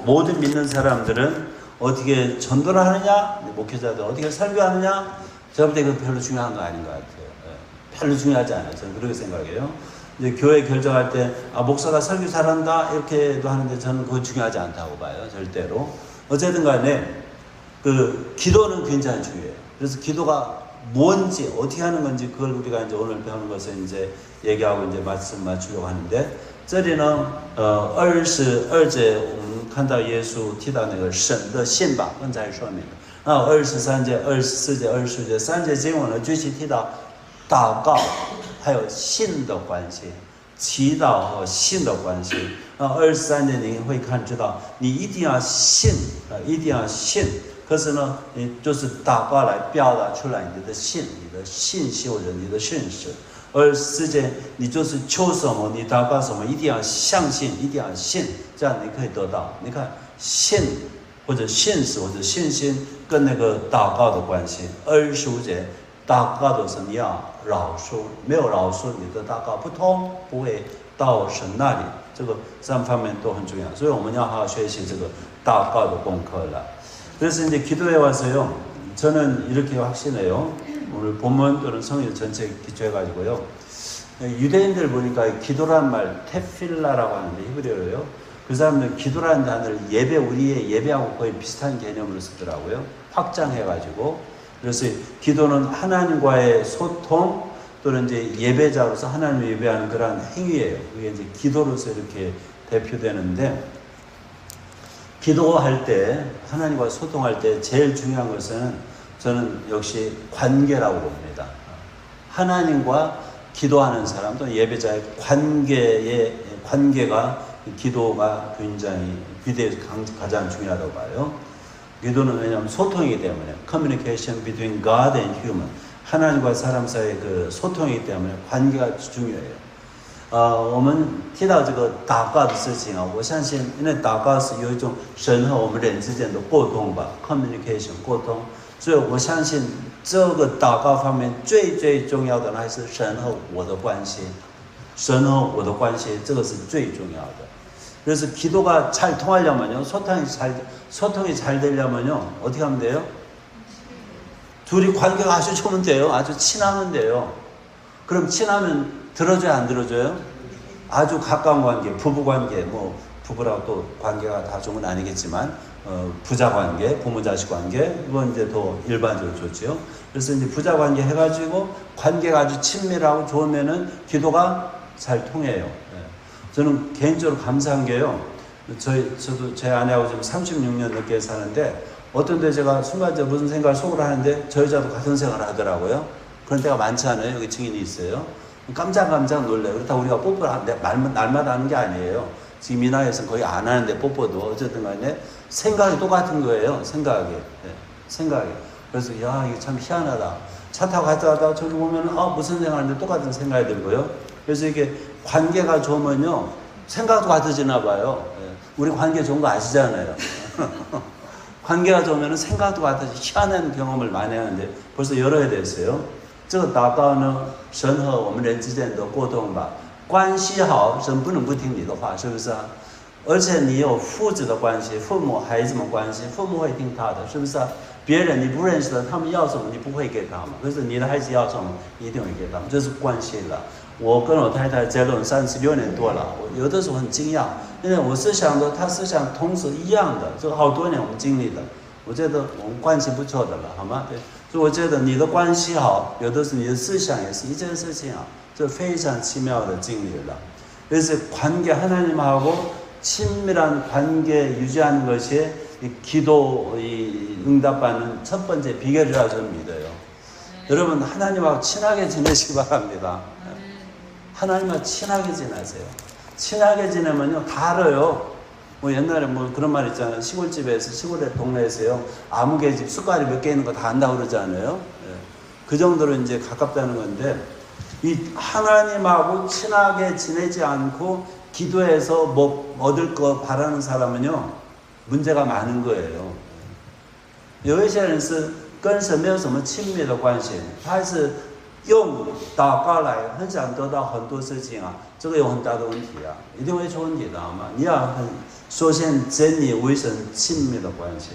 모든 믿는 사람들은 어떻게 전도를 하느냐, 목회자들 어떻게 설교하느냐, 제가 볼 때 그건 별로 중요한 거 아닌 것 같아요. 별로 중요하지 않아요. 저는 그렇게 생각해요. 이제 교회 결정할 때 목사가 설교 잘한다 이렇게도 하는데 저는 그거 중요하지 않다고 봐요. 절대로. 어쨌든 간에 그 기도는 굉장히 중요해요. 그래서 기도가 뭔지 어떻게 하는 건지 그걸 우리가 이제 오늘 배우는 것을 이제 얘기하고 이제 말씀 맞추려고 하는데 这里呢22节我们看到耶稣提到那个神的信吧刚才说明的然后23节24节25节3节经文呢具体提到祷告还有信的关系祈祷和信的关系然后23节你会看知道你一定要信一定要信可是呢你就是祷告来表达出来你的信你的信修人你的信实24节你就是求什么你祷告什么一定要相信一定要信这样你可以得到你看信或者信实或者信心跟那个祷告的关系25节祷告的时候你要饶恕没有饶恕你的祷告不通不会到神那里这个3方面都很重要所以我们要好好学习这个祷告的功课了 그래서 이제 기도해 와서요. 저는 이렇게 확신해요. 오늘 본문 또는 성경 전체 기초해가지고요. 유대인들 보니까 기도란 말 테필라라고 하는데 히브리어예요. 그 사람들은 기도라는 단어를 예배 우리의 예배하고 거의 비슷한 개념으로 쓰더라고요. 확장해가지고 그래서 기도는 하나님과의 소통 또는 이제 예배자로서 하나님을 예배하는 그런 행위예요. 그게 이제 기도로서 이렇게 대표되는데. 기도할 때 하나님과 소통할 때 제일 중요한 것은 저는 역시 관계라고 봅니다. 하나님과 기도하는 사람 또 예배자의 관계가 기도가 굉장히 기도에서 가장 중요하다고 봐요. 기도는 왜냐하면 소통이기 때문에 communication between God and human 하나님과 사람 사이의 그 소통이기 때문에 관계가 중요해요. 我们提到这个祷告的事情啊，我相信，因为祷告是有一种神和我们人之间的沟通吧 ，communication 沟通，所以我相信这个祷告方面最重要的还是神和我的关系，神和我的关系这个是最重要的。 그래서 기도가 잘 통하려면요, 소통이 잘 되려면요, 어떻게 하면 돼요? 둘이 관계가 아주 좋으면 돼요, 아주 친하면 돼요. 그럼 친하면 들어줘요 안 들어줘요? 아주 가까운 관계 부부관계 뭐 부부라고 또 관계가 다 좋은 건 아니겠지만 부자관계 부모자식관계 이건 이제 더 일반적으로 좋죠. 그래서 이제 부자관계 해가지고 관계가 아주 친밀하고 좋으면은 기도가 잘 통해요. 저는 개인적으로 감사한 게요. 저도 제 아내하고 지금 36년 넘게 사는데 어떤 데 제가 순간적으로 무슨 생각을 속으로 하는데 저 여자도 같은 생각을 하더라고요. 그런 때가 많지 않아요. 여기 증인이 있어요. 깜짝 놀래요. 그렇다고 우리가 뽀뽀를 날마다 하는 게 아니에요. 지금 이 나이에서는 거의 안 하는데 뽀뽀도 어쨌든 간에 생각이 똑같은 거예요. 생각이. 그래서 야 이게 참 희한하다. 차 타고 가다가 저기 보면 무슨 생각하는데 똑같은 생각이 들고요. 그래서 이게 관계가 좋으면요. 생각도 같아지나 봐요. 우리 관계 좋은 거 아시잖아요. 관계가 좋으면 생각도 같아지 희한한 경험을 많이 하는데 벌써 여러 해 됐어요. 这个祷告呢神和我们人之间的沟通吧关系好神不能不听你的话是不是啊而且你有父子的关系父母孩子们关系父母会听他的是不是啊别人你不认识的他们要什么你不会给他们可是你的孩子要什么一定会给他们这是关系了我跟我太太结婚36年多了我有的时候很惊讶因为我思想的他思想同时一样的这好多年我们经历的我觉得我们关系不错的了好吗对所以我觉得你的关系好有的是你的思想也是一件事情啊这非常奇妙的经历了 그래서 관계 하나님하고 친밀한 관계 유지하는 것이 기도 응답받는 첫 번째 비결이라고 저는 믿어요. 여러분 하나님하고 친하게 지내시기 바랍니다. 하나님하고 친하게 지내세요. 친하게 지내면요 다 알아요. 뭐 옛날에 뭐 그런 말 있잖아요. 시골집에서 시골의 동네에서요 아무개집 숟갈이 몇 개 있는 거 다 안다고 그러잖아요. 그 정도로 이제 가깝다는 건데 이 하나님하고 친하게 지내지 않고 기도해서 뭐 얻을 거 바라는 사람은요 문제가 많은 거예요. 有一些人是跟神没有什么亲密的关系，他是用祷告来很想得到很多事情啊，这个有很大的问题啊，一定会出问题的好吗？你要首先建立为神亲密的关系。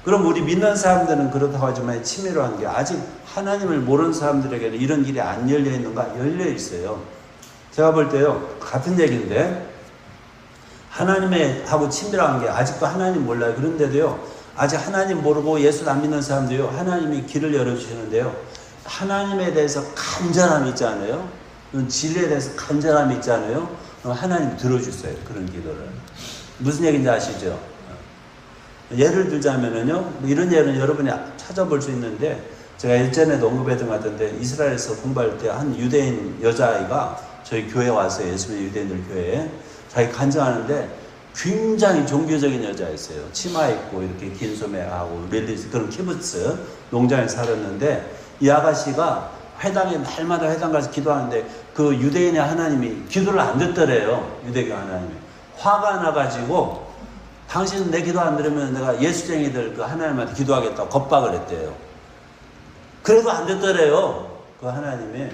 그럼 우리 믿는 사람들은 그렇다고 하지만 친밀한 게 아직 하나님을 모르는 사람들에게는 이런 길이 안 열려 있는가? 열려 있어요. 제가 볼 때요 같은 얘기인데 하나님하고 친밀한 게 아직도 하나님 몰라요. 그런데도요 아직 하나님 모르고 예수 안 믿는 사람들요 하나님이 길을 열어주시는데요 하나님에 대해서 간절함이 있잖아요. 진리에 대해서 간절함이 있잖아요. 하나님 들어주세요. 그런 기도를. 무슨 얘기인지 아시죠? 예를 들자면은요, 이런 예는 여러분이 찾아볼 수 있는데, 제가 예전에도 언급했던 것 같은데, 이스라엘에서 공부할 때 한 유대인 여자아이가 저희 교회에 왔어요. 예수님 유대인들 교회에. 자기 간증하는데, 굉장히 종교적인 여자였어요. 치마 입고 이렇게 긴 소매하고 릴리스 그런 키부츠 농장에 살았는데, 이 아가씨가 회당에 날마다 회당 가서 기도하는데 그 유대인의 하나님이 기도를 안 듣더래요. 유대교 하나님이. 화가 나가지고 당신은 내 기도 안 들으면 내가 예수쟁이들 그 하나님한테 기도하겠다고 겁박을 했대요. 그래도 안 듣더래요. 그 하나님이.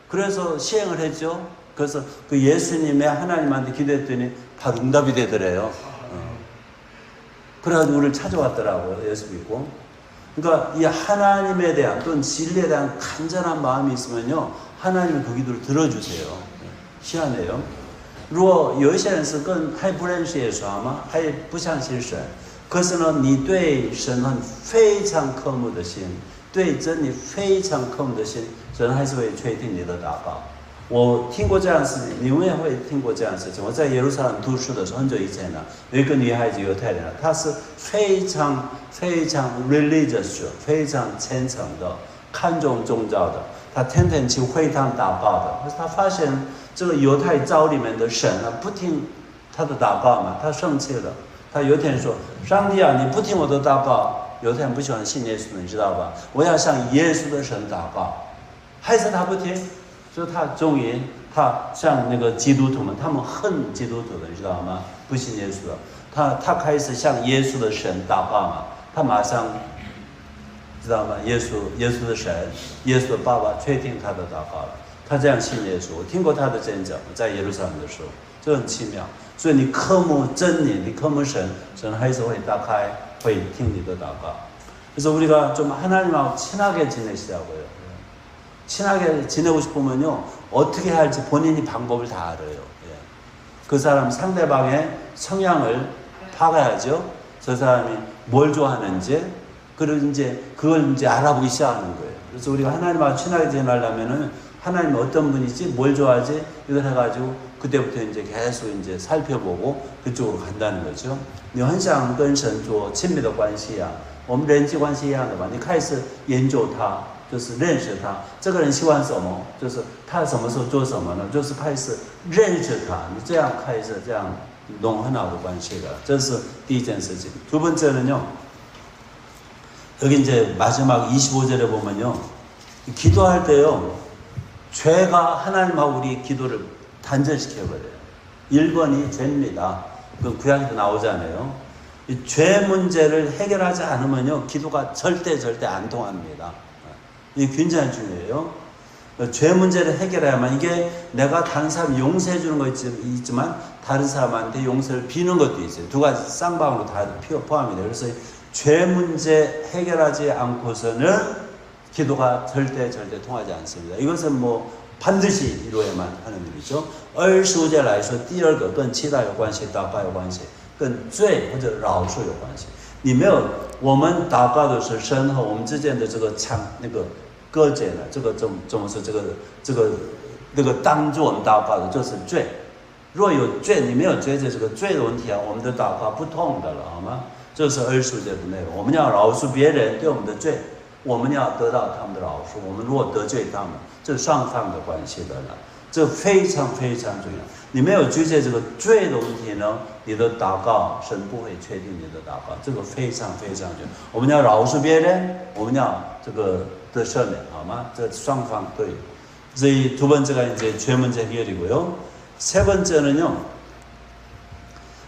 그래서 시행을 했죠. 그래서 그 예수님의 하나님한테 기도했더니 바로 응답이 되더래요. 그래가지고 우리를 찾아왔더라고요. 예수 믿고. 그러니까 이 하나님에 대한 또는 진리에 대한 간절한 마음이 있으면요, 하나님은 그 기도를 들어주세요. 희한해요. 如果有一些人是跟还不认识耶稣吗？还不相信神，可是呢，你对神很非常渴慕的心，对真理非常渴慕的心，神还是会垂听你的祷告。我听过这样的事情，你们也会听过这样的事情。我在耶路撒冷读书的时候，很久以前了，有一个女孩子，犹太人，她是非常 religious， 非常虔诚的，看重宗教的，她天天去会堂祷告的。可是她发现这个犹太教里面的神啊，不听她的祷告嘛，她生气了。她有一天说：“上帝啊，你不听我的祷告。”犹太人不喜欢信耶稣，你知道吧？我要向耶稣的神祷告，还是他不听。所以他终于，他像那个基督徒们，他们恨基督徒的，你知道吗？不信耶稣的，他开始向耶稣的神祷告嘛，他马上知道吗？耶稣的神，耶稣的爸爸确定他的祷告了，他这样信耶稣。我听过他的见证，在耶路撒冷的时候，这很奇妙。所以你渴慕真理，你渴慕神，神还是会打开，会听你的祷告。그래서 우리가 좀 하나님하고 친하게 지내시자고요. 친하게 지내고 싶으면요, 어떻게 할지 본인이 방법을 다 알아요. 예. 그 사람 상대방의 성향을 파악해야죠. 저 사람이 뭘 좋아하는지, 그걸 이제 알아보기 시작하는 거예요. 그래서 우리가 하나님하고 친하게 지내려면은 하나님이 어떤 분이지, 뭘 좋아하지, 이걸 해가지고 그때부터 이제 계속 이제 살펴보고 그쪽으로 간다는 거죠. 你很想跟神做亲密的关系啊，我们人际关系一样的吧？你开始研究他。就是认识他，这个人喜欢什么，就是他什么时候做什么呢？就是开始认识他，你这样开始这样弄很好的关系的，这是第一件事情。두 번째는요, 여기 이제 마지막 25절에 보면요, 기도할 때요, 죄가 하나님하고 우리 기도를 단절시켜버려요. 1번이 죄입니다. 그 구약에도 나오잖아요. 이 죄 문제를 해결하지 않으면요, 기도가 절대 안 통합니다. 이게 굉장히 중요해요. 죄 문제를 해결해야만, 이게 내가 다른 사람 용서해 주는 거 있지만 다른 사람한테 용서를 비는 것도 있어요. 두 가지 쌍방으로 다 포함이 돼요. 그래서 죄 문제 해결하지 않고서는 기도가 절대 통하지 않습니다. 이것은 뭐 반드시 이루어야만 하는 일이죠. 25节来说，第二个跟祈祷有关系，祷告有关系，跟罪或者饶恕有关系。你没有，我们祷告的是神和我们之间的这个那个隔绝了，这个怎么说？这个当作我们祷告的就是罪。若有罪，你没有解决这个罪的问题啊，我们的祷告不通的了，好吗？这是25节的内容。我们要饶恕别人对我们的罪，我们要得到他们的饶恕。我们如果得罪他们，这是双方的关系的了，这非常重要。你没有解决这个罪的问题呢，你的祷告神不会确定你的祷告，这个非常重要。我们要饶恕别人，我们要这个得赦免，好吗？这双方都有。所以두 번째가 이제 죄 문제 해결이고요. 세 번째는요,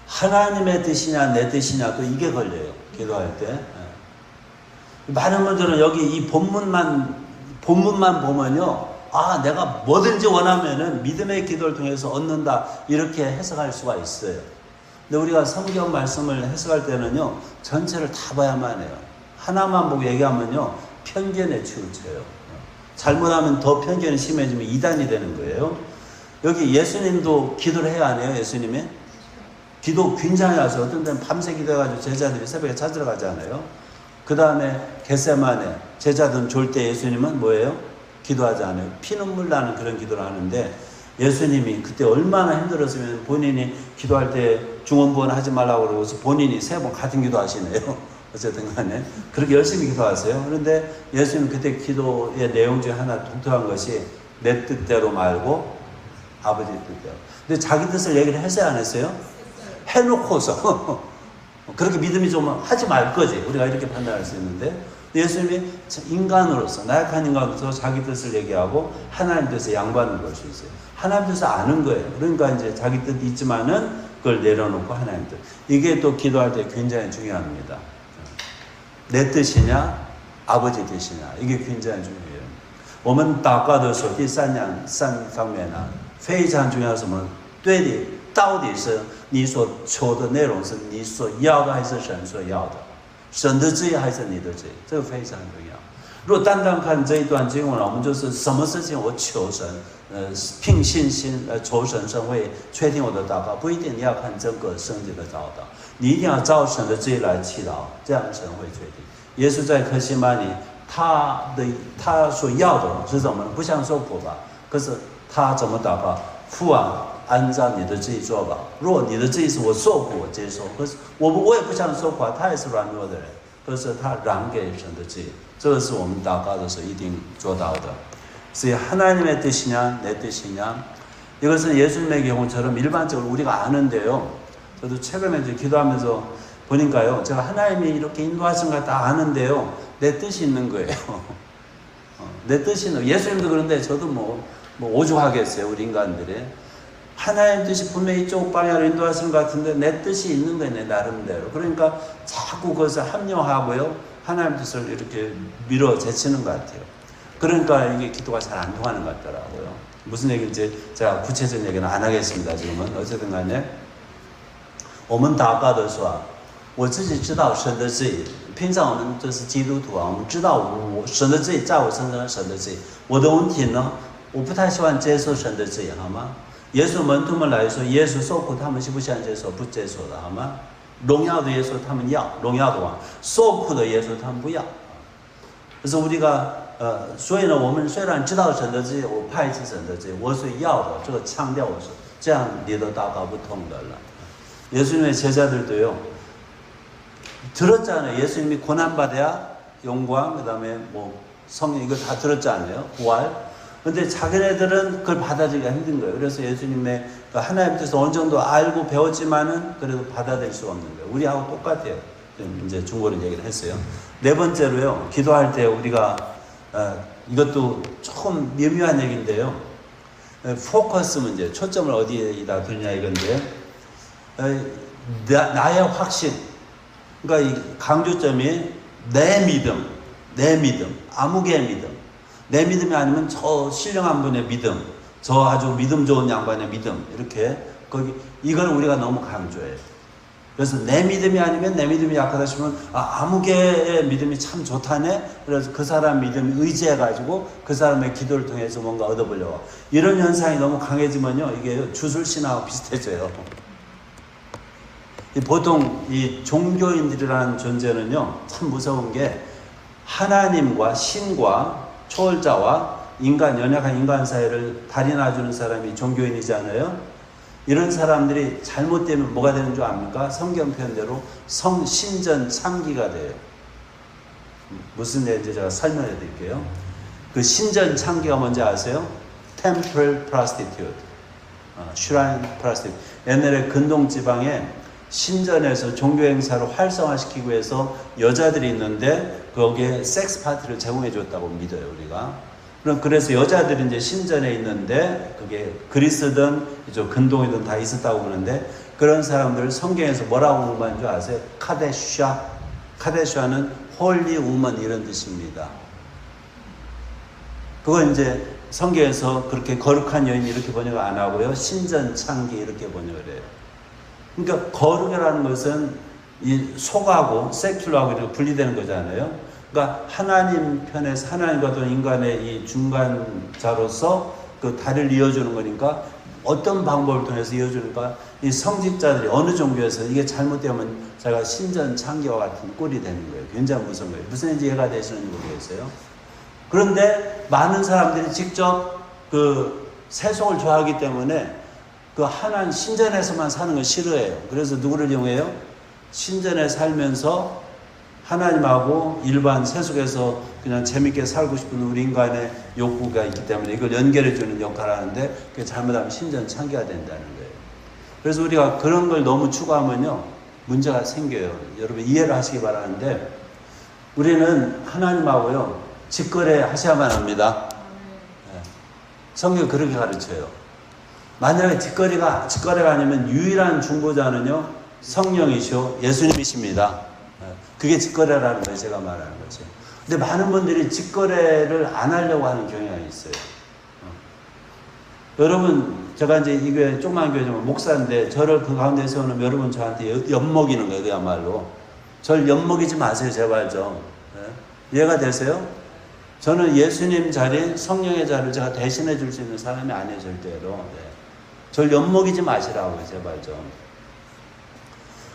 하나님의 뜻이냐 내 뜻이냐, 또 이게 걸려요. 기도할 때. 많은 분들은 여기 이 본문만 보면요, 아, 내가 뭐든지 원하면은 믿음의 기도를 통해서 얻는다, 이렇게 해석할 수가 있어요. 근데 우리가 성경 말씀을 해석할 때는요, 전체를 다 봐야만 해요. 하나만 보고 얘기하면요, 편견에 치우쳐요. 잘못하면 더 편견이 심해지면 이단이 되는 거예요. 여기 예수님도 기도를 해야 하네요. 예수님이 기도 굉장히 하세요. 어떤 때는 밤새 기도해가지고 제자들이 새벽에 찾으러 가잖아요. 그 다음에 겟세마네 제자들은 졸 때 예수님은 뭐예요? 기도하지 않아요. 피눈물 나는 그런 기도를 하는데 예수님이 그때 얼마나 힘들었으면 본인이 기도할 때 중언부언 하지 말라고 그러고서 본인이 3번 같은 기도 하시네요. 어쨌든 간에 그렇게 열심히 기도하세요. 그런데 예수님 그때 기도의 내용 중에 하나 독특한 것이 내 뜻대로 말고 아버지 뜻대로. 근데 자기 뜻을 얘기를 했어요, 안 했어요? 해놓고서 그렇게 믿음이 좀 하지 말 거지. 우리가 이렇게 판단할 수 있는데 예수님이 인간으로서 나약한 인간으로서 자기 뜻을 얘기하고 하나님 뜻에 양보하는 걸 수 있어요. 하나님 뜻을 아는 거예요. 그러니까 이제 자기 뜻 있지만은 그걸 내려놓고 하나님 뜻. 이게 또 기도할 때 굉장히 중요합니다. 내 뜻이냐 아버지 뜻이냐 이게 굉장히 중요해요. 我们祷告的时候第三方面呢非常重要的什么对你到底是你所求的内容是你所要的还是神所要的神的旨意还是你的旨意这个非常重要。如果单单看这一段经文我们就是什么事情我求神凭信心求神神会确定我的祷告不一定你要看整个圣经的祷告你一定要照神的旨意来祈祷这样神会确定。耶稣在客西马尼他所要的是什么不想受苦吧可是他怎么祷告父啊按照你的旨意做吧如果你的旨意是我受苦我接受可是我也不想受苦他也是软弱的人可是他让给神的旨意这个是我们祷告的时候一定做到的所以하나님의 뜻이냐 내 뜻이냐 이것은 예수님의 경우처럼 일반적으로 우리가 아는데요 저도 최근에 이제 기도하면서 보니까요 제가 하나님이 이렇게 인도하신 걸 다 아는데요 내 뜻이 있는 거예요 내 뜻이 있는 예수님도 그런데 저도 뭐 오죽하겠어요 우리 인간들이 하나님 뜻이 분명히 이쪽 방향으로 인도하시는 것 같은데 내 뜻이 있는 거예요 내 나름대로 그러니까 자꾸 그것을 합리화하고요 하나님 뜻을 이렇게 밀어 제치는 것 같아요 그러니까 이게 기도가 잘 안 통하는 것 같더라고요 무슨 얘기인지 제가 구체적인 얘기는 안 하겠습니다 지금은 어쨌든 간에 我们祷告的时候我自己知道神的旨意平常我们就是基督徒我们知道神的旨意在我身上神的旨意我的问题呢我不太喜欢接受神的旨意好吗耶稣门徒们来说耶稣受苦他们喜不想接受不接受的好吗荣耀的耶稣他们要荣耀的王受苦的耶稣他们不要可是우리가所以呢我们虽然知道神的旨意我排斥神的旨意我是要的这个强调我是这样你的祷告不通的了예수님의 제자들도요 들었잖아요 예수님이 고난받아야 영광 그 다음에 성령 이거 다 들었잖아요 부활 근데 자기네들은 그걸 받아들이기가 힘든 거예요 그래서 예수님의 하나님 뜻을 어느 정도 알고 배웠지만은 그래도 받아들일 수가 없는 거예요 우리하고 똑같아요 이제 중국어로 얘기를 했어요 네 번째로요 기도할 때 우리가 이것도 조금 미묘한 얘기인데요 포커스 문제 초점을 어디에다 두냐 이건데 나의 확신 그러니까 이 강조점이 내 믿음 아무개의 믿음 내 믿음이 아니면 저 신령한 분의 믿음 저 아주 믿음 좋은 양반의 믿음 이렇게 거기 이걸 우리가 너무 강조해요 그래서 내 믿음이 아니면 내 믿음이 약하다 싶으면 아무개의 믿음이 참 좋다네 그래서 그 사람 믿음이 의지해가지고 그 사람의 기도를 통해서 뭔가 얻어보려고 이런 현상이 너무 강해지면요 이게 주술신하고 비슷해져요 보통 이 종교인들이라는 존재는요 참 무서운 게 하나님과 신과 초월자와 인간 연약한 인간 사이를 다리 놔주는 사람이 종교인이잖아요 이런 사람들이 잘못되면 뭐가 되는 줄 압니까? 성경 표현대로 성신전 창기가 돼요 무슨 얘기인지 제가 설명해 드릴게요 그 신전 창기가 뭔지 아세요? Temple Prostitute Shrine Prostitute 옛날에 근동지방에 신전에서 종교행사를 활성화시키기 위해서 여자들이 있는데 거기에 섹스 파티를 제공해 줬다고 믿어요 우리가 그래서 여자들이 이제 신전에 있는데 그게 그리스든 근동이든 다 있었다고 그러는데 그런 사람들을 성경에서 뭐라고 말하는 줄 아세요? 카데샤는 홀리 우먼 이런 뜻입니다 그건 이제 성경에서 그렇게 거룩한 여인 이렇게 번역을 안 하고요 신전 창기 이렇게 번역을 해요 그러니까 거룩이라는 것은 이 속하고 섹슐하고 이렇게 분리되는 거잖아요. 그러니까 하나님 편에서 하나님과 또 인간의 이 중간자로서 그 다리를 이어주는 거니까 어떤 방법을 통해서 이어주니까 이 성직자들이 어느 종교에서 이게 잘못되면 제가 신전 창기와 같은 꼴이 되는 거예요. 굉장히 무서운 거예요. 무슨 이해가 되시는지 모르겠어요. 그런데 많은 사람들이 직접 그 세속을 좋아하기 때문에 그 하나님 신전에서만 사는 걸 싫어해요. 그래서 누구를 이용해요? 신전에 살면서 하나님하고 일반 세속에서 그냥 재밌게 살고 싶은 우리 인간의 욕구가 있기 때문에 이걸 연결해 주는 역할을 하는데 그게 잘못하면 신전 창기가 된다는 거예요. 그래서 우리가 그런 걸 너무 추구하면요 문제가 생겨요. 여러분 이해를 하시기 바라는데 우리는 하나님하고요 직거래 하셔야만 합니다. 성경 그렇게 가르쳐요. 만약에 직거래가 아니면 유일한 중보자는요 성령이시오 예수님이십니다. 그게 직거래라는 거예요. 제가 말하는 거죠. 근데 많은 분들이 직거래를 안 하려고 하는 경향이 있어요. 여러분 제가 이제 이 교회 조그만 교회지만 목사인데 저를 그 가운데 세우면 여러분 저한테 엿먹이는 거예요. 그야말로 저를 엿먹이지 마세요. 제발 좀. 이해가 되세요? 저는 예수님 자리 성령의 자리를 제가 대신해 줄 수 있는 사람이 아니에요. 절대로. 저를 엿먹이지 마시라고요. 제발 좀.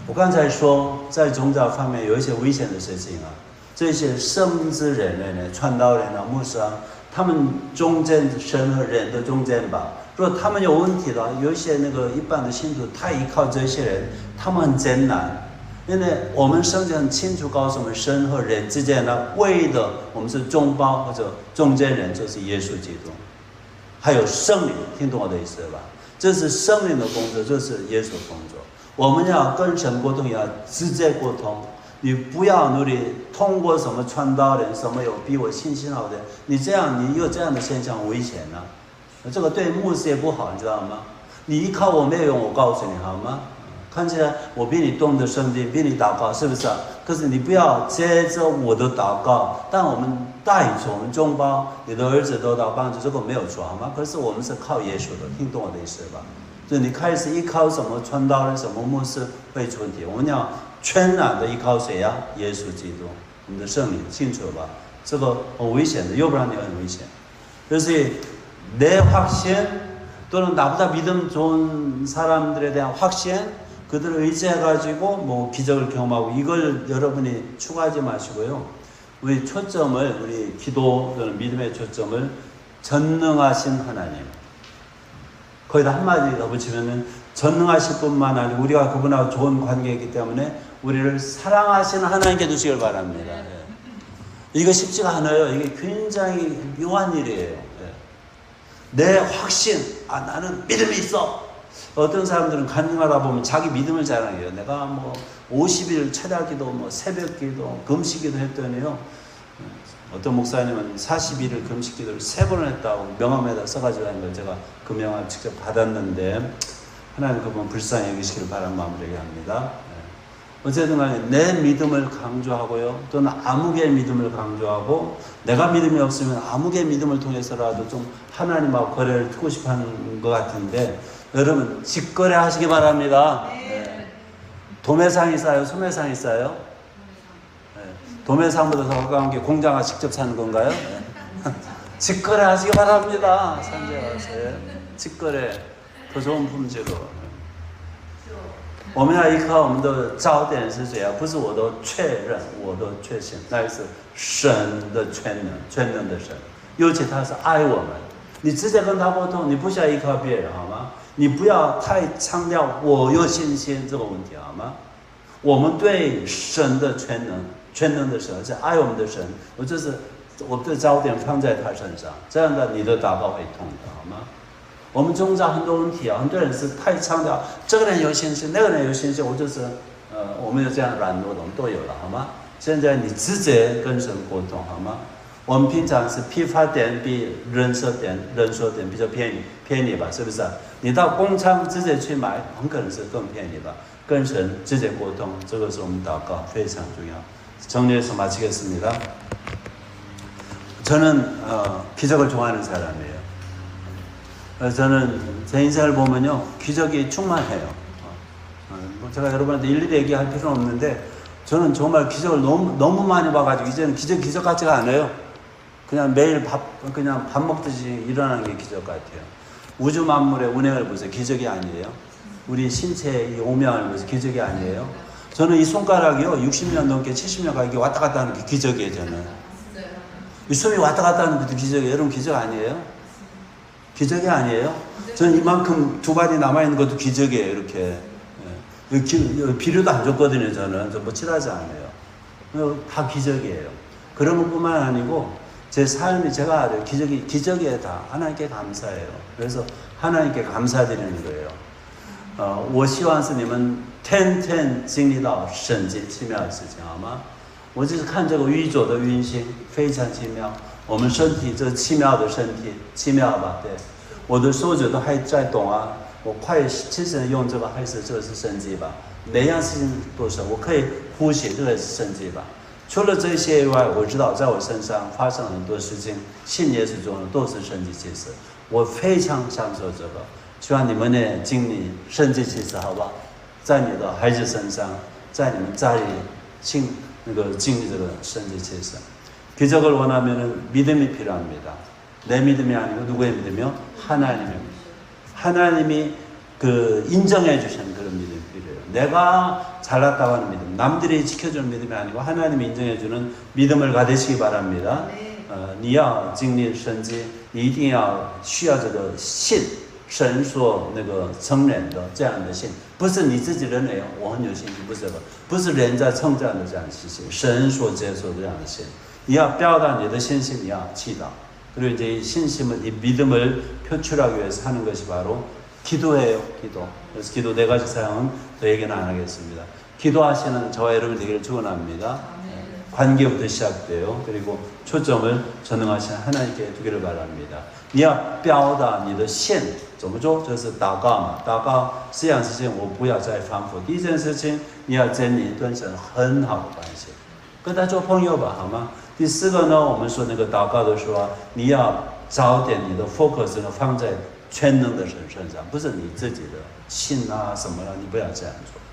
我刚才说在宗教方面有一些危险的事情啊，这些圣之人类呢，传道人啊、牧师啊，他们中间神和人的中间吧，如果他们有问题的话，有一些那个一般的信徒太依靠这些人，他们很艰难。因为我们圣经很清楚告诉我们，神和人之间呢，为的我们是中保或者中间人，就是耶稣基督，还有圣灵，听懂我的意思吧？这是圣灵的工作，这是耶稣的工作。我们要跟神沟通，要直接沟通。你不要努力通过什么传道人，什么有比我信心好的，你这样你有这样的现象危险呢、这个对牧师也不好，你知道吗？你依靠我没有用，我告诉你好吗？看起来我比你懂得圣经，比你祷告，是不是啊？可是你不要接着我的祷告，但我们大宇宙，我们中保，你的儿子得到帮助，这个没有错好吗？可是我们是靠耶稣的，听懂我的意思吧？就你开始依靠什么传道人、什么牧师会出问题。我们要全然的依靠谁呀、耶稣基督，我们的圣灵，清楚吧？这个很危险的，要不然你很危险。그래서 내 확신 또는 나보다 믿음 좋은 사람들에 대한 확신, 그들을 의지해가지고 뭐 기적을 경험하고 이걸 여러분이 추구하지 마시고요. 우리 초점을, 우리 기도 또는 믿음의 초점을 전능하신 하나님. 거기다 한마디 더 붙이면은 전능하실 뿐만 아니라 우리가 그분하고 좋은 관계이기 때문에 우리를 사랑하시는 하나님께 두시길 바랍니다. 이거 쉽지가 않아요. 이게 굉장히 묘한 일이에요. 내 확신, 나는 믿음이 있어. 어떤 사람들은 간증하다 보면 자기 믿음을 자랑해요. 내가 뭐 50일 철야기도, 뭐 새벽기도, 금식기도 했더니요. 어떤 목사님은 41일 금식기도를 3번을 했다고 명함에다 써가지고 하는 걸 제가 그 명함을 직접 받았는데 하나님 그분 불쌍히 여기시길 바라는 마음으로 얘기합니다. 어쨌든 간에 내 믿음을 강조하고요. 또는 아무개의 믿음을 강조하고 내가 믿음이 없으면 아무개의 믿음을 통해서라도 좀 하나님하고 거래를 두고 싶어 하는 것 같은데 여러분 직거래 하시기 바랍니다. 도매상이 싸요? 소매상이 싸요? 도매상보다 더 가까운 게 공장가 직접 사는 건가요? 직거래 하시기 바랍니다. 산재 가서 직거래 더 좋은 품질로. 我们要依靠我们的焦点是谁啊？不是我的确认，我的确信，那是神的全能，全能的神，尤其他是爱我们。你直接跟他沟通，你不需要依靠别人，好吗？你不要太强调我有信心这个问题，好吗？我们对神的全能，全能的神是爱我们的神，我们的焦点放在他身上，这样的你的祷告会通的，好吗？我们中间很多问题啊，很多人是太强调这个人有信心，那个人有信心，我们有这样软弱的，我们都有了，好吗？现在你直接跟神沟通，好吗？我们平常是批发点比人寿点比较便宜吧，是不是啊？你到工厂直接去买，很可能是更便宜吧。跟神直接沟通，这个是我们祷告非常重要。 정리해서 마치겠습니다. 저는 기적을 좋아하는 사람이에요. 저는 제 인생을 보면요 기적이 충만해요. 제가 여러분한테 일일이 얘기할 필요는 없는데 저는 정말 기적을 너무 많이 봐가지고 이제는 기적 같지가 않아요. 그냥 매일 그냥 밥 먹듯이 일어나는 게 기적 같아요. 우주 만물의 운행을 보세요. 기적이 아니에요. 우리 신체의 오명을 보세요. 기적이 아니에요. 저는 이 손가락이요 60년 넘게 70년 가게 왔다 갔다 하는 게 기적이에요. 저는 이 숨이 왔다 갔다 하는 것도 기적이에요. 여러분 기적 아니에요? 기적이 아니에요? 저는 이만큼 두 발이 남아있는 것도 기적이에요. 이렇게. 비료도 안 줬거든요. 저는. 뭐 칠하지 않아요. 다 기적이에요. 그런 것뿐만 아니고 제 삶이 제가 알아요. 기적이에요. 다. 하나님께 감사해요. 그래서 하나님께 감사드리는 거예요. 我希望是你们天天经历到神迹奇妙的事情，好吗？我就是看这个宇宙的运行非常奇妙，我们身体这奇妙的身体奇妙吧？对，我的手指都还在动啊，我快70年用这个还是这个是神迹吧？每样事情都是我可以呼吸，这个是神迹吧？除了这些以外，我知道在我身上发生很多事情，信耶稣中都是神迹奇事，我非常享受这个。希望你们呢经历神迹奇事，好不好？在你的孩子身上，在你们家里经历这个神迹奇事。기적을 원하면은 믿음이 필요합니다. 내 믿음이 아니고 누구의 믿음이요? 하나님의 믿음. 하나님이 인정해 주시는 그런 믿음이 필요해요. 내가 잘났다고 하는 믿음, 남들이 지켜주는 믿음이 아니고 하나님이 인정해 주는 믿음을 가지시기 바랍니다. 你要经历神迹，你一定要需要这个信。神所承认的这样的信，不是你自己认为我很有信心，不是的，不是人在称赞的这样的信心，神所接受的这样的信。你要表达你的信心，你要祈祷。그리고 이제 이 신심을, 이 믿음을 표출하기 위해서 하는 것이 바로 기도예요. 기도. 그래서 기도 4가지 사항은 더 얘기는 안 하겠습니다. 기도하시는 저와 여러분이 되기를 축원합니다. 관계부터 시작돼요. 그리고 초점을 전능하신 하나님께 두기를 바랍니다. 你要表达你的信怎么做？就是祷告嘛。祷告4样事情，我不要再反复。第一件事情，你要建立跟神很好的关系，跟他做朋友吧，好吗？第4个呢，我们说祷告的时候，你要早点你的 focus 呢放在全能的神身上，不是你自己的信啊什么了，你不要这样做。